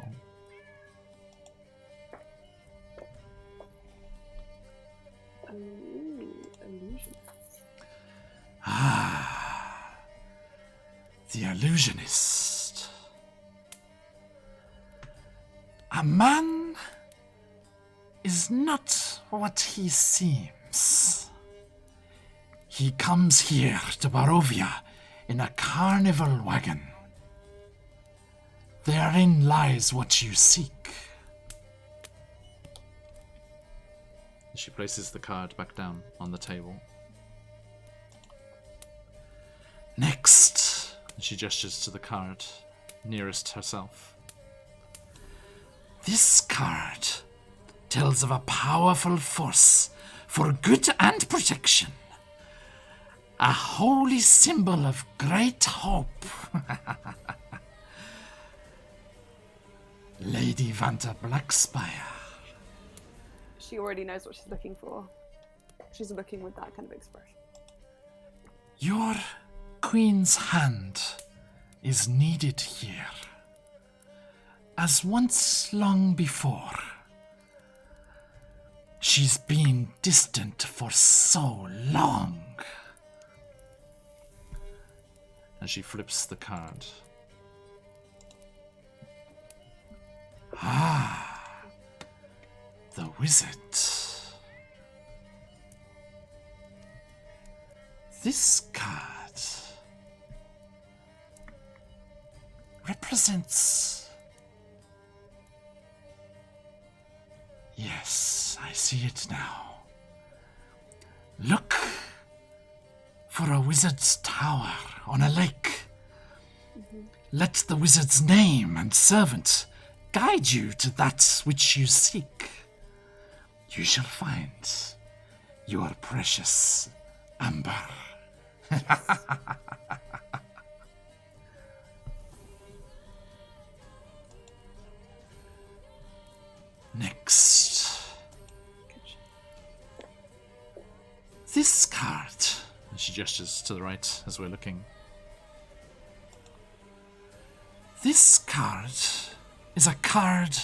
Ooh, illusion. the illusionist. A man is not what he seems. He comes here to Barovia in a carnival wagon. Therein lies what you seek. She places the card back down on the table. Next, she gestures to the card nearest herself. This card tells of a powerful force for good and protection. A holy symbol of great hope. Lady Vanta Blackspire. She already knows what she's looking for. She's looking with that kind of expression. Your queen's hand is needed here. As once long before. She's been distant for so long. And she flips the card. The wizard. This card represents... Yes, I see it now. Look for a wizard's tower on a lake. Let the wizard's name and servant guide you to that which you seek. You shall find your precious amber. Next. This card. And she gestures to the right as we're looking. This card is a card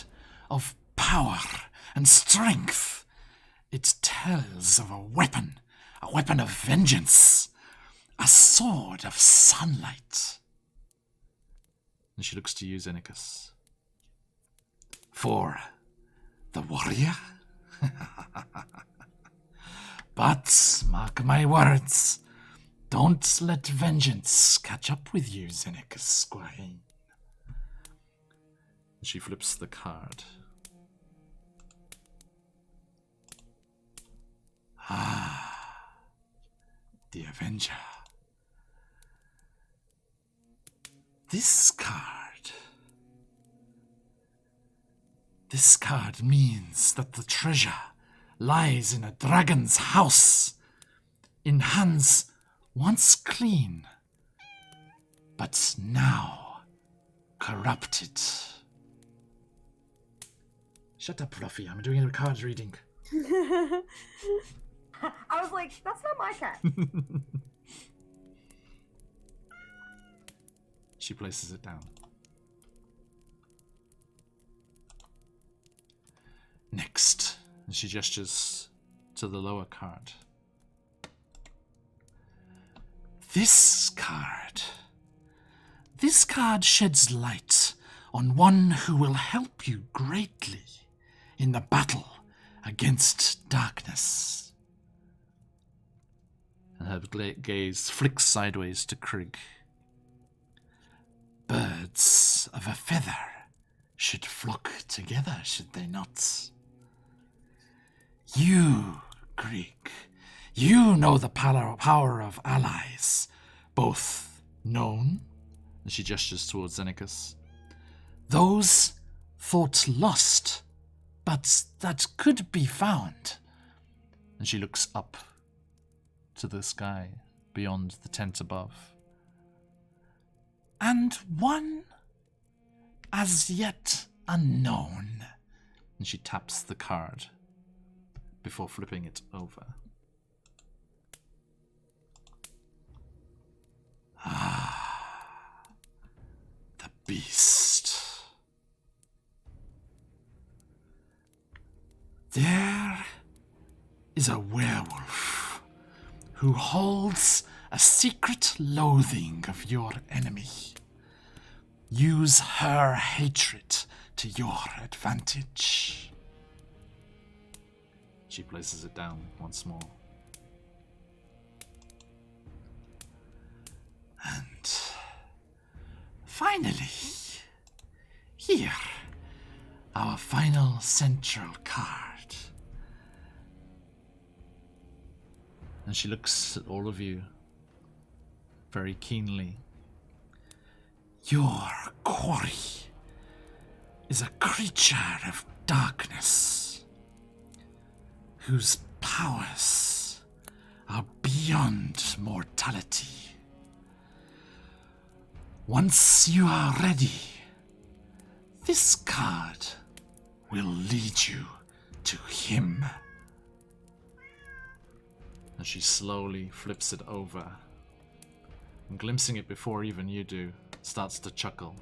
of power and strength. It tells of a weapon of vengeance, a sword of sunlight. And she looks to you, Xenicus. For the warrior? But, mark my words, don't let vengeance catch up with you, Xenicus Squire. She flips the card. The Avenger. This card means that the treasure lies in a dragon's house, in hands once clean, but now corrupted. Shut up, Fluffy. I'm doing a card reading. I was like, that's not my cat. She places it down. Next, and she gestures to the lower card. This card sheds light on one who will help you greatly in the battle against darkness. And her gaze flicks sideways to Krigg. Birds of a feather should flock together, should they not? You, Krigg, you know the power of allies, both known, and she gestures towards Xenicus, those thought lost, but that could be found. And she looks up to the sky beyond the tent above. And one as yet unknown. And she taps the card before flipping it over. Ah, the beast. There is a werewolf who holds a secret loathing of your enemy. Use her hatred to your advantage. She places it down once more. And finally, here, our final central card. And she looks at all of you very keenly. Your quarry is a creature of darkness whose powers are beyond mortality. Once you are ready, this card will lead you to him. And she slowly flips it over, and glimpsing it before even you do, starts to chuckle.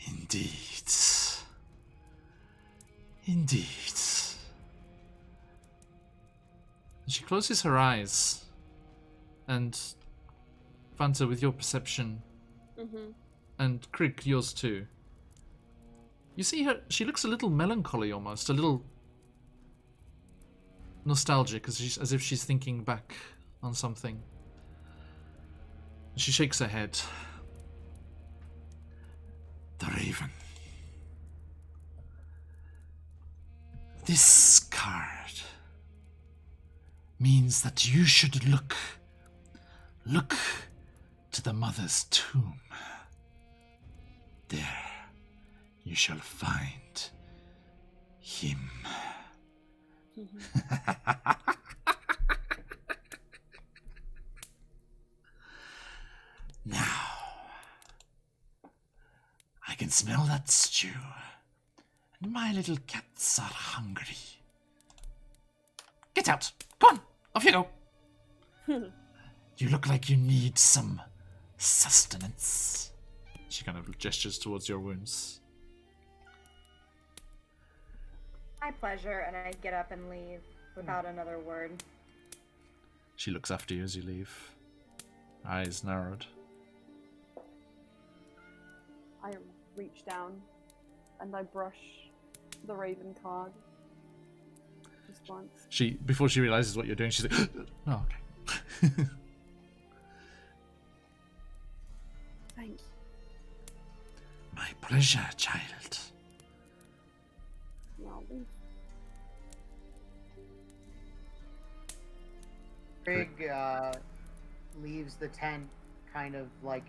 Indeed. Indeed. And she closes her eyes, and Vanta, with your perception, and Krieg, yours too, you see her, she looks a little melancholy almost, a little nostalgic, as if she's thinking back on something. She shakes her head. The Raven. This card means that you should look to the mother's tomb. There you shall find him. Now, I can smell that stew, and my little cats are hungry. Get out! Come on! Off you go! You look like you need some sustenance. She kind of gestures towards your wounds. My pleasure, and I get up and leave without another word. She looks after you as you leave, eyes narrowed. I reach down and I brush the Raven card. Just once. Before she realizes what you're doing, she's like, oh, okay. Thank you. My pleasure, child. Now leave. Krieg leaves the tent, kind of like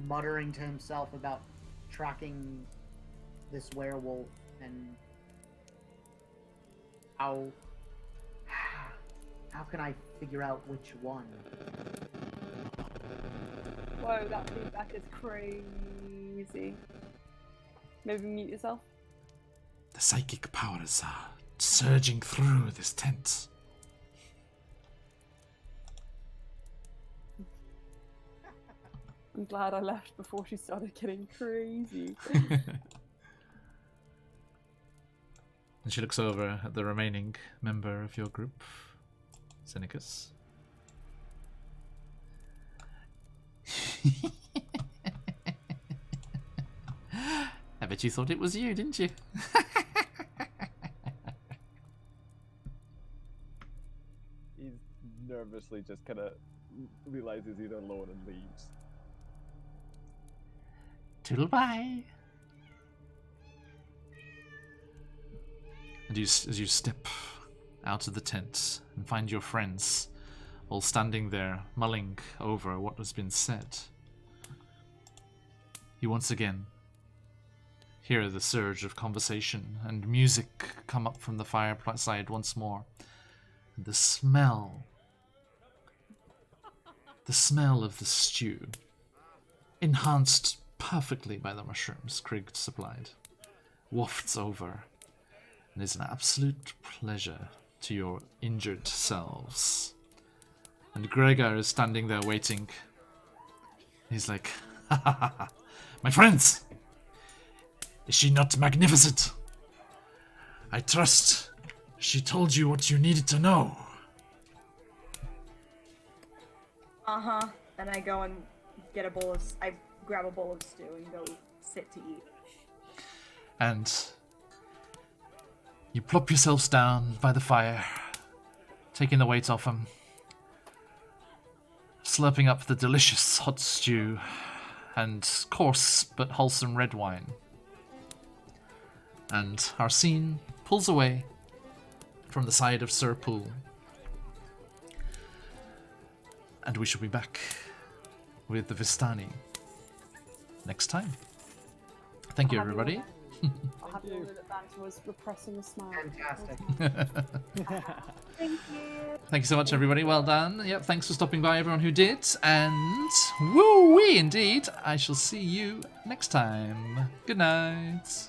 muttering to himself about tracking this werewolf and how can I figure out which one? Whoa, that feedback is crazy. Maybe mute yourself. The psychic powers are surging through this tent. I'm glad I left before she started getting crazy. And she looks over at the remaining member of your group, Seneca. I bet you thought it was you, didn't you? He's nervously just kind of realizes he's alone and leaves. Toodle bye. And as you step out of the tent and find your friends all standing there mulling over what has been said, you once again hear the surge of conversation and music come up from the fireside once more. And the smell of the stew, enhanced perfectly by the mushrooms Krieg supplied, wafts over and is an absolute pleasure to your injured selves. And Gregor is standing there waiting. He's like, ha ha ha ha. My friends! Is she not magnificent? I trust she told you what you needed to know. Uh-huh. And I go and get I grab a bowl of stew and go sit to eat. And you plop yourselves down by the fire, taking the weight off them, slurping up the delicious hot stew and coarse but wholesome red wine. And Arsene pulls away from the side of Sir Pool. And we shall be back with the Vistani next time. Thank you, everybody. I'll have you know that Banter was repressing a smile. Fantastic. Thank you. Thank you so much, everybody. Well done. Yep, thanks for stopping by, everyone who did. And woo-wee, indeed. I shall see you next time. Good night.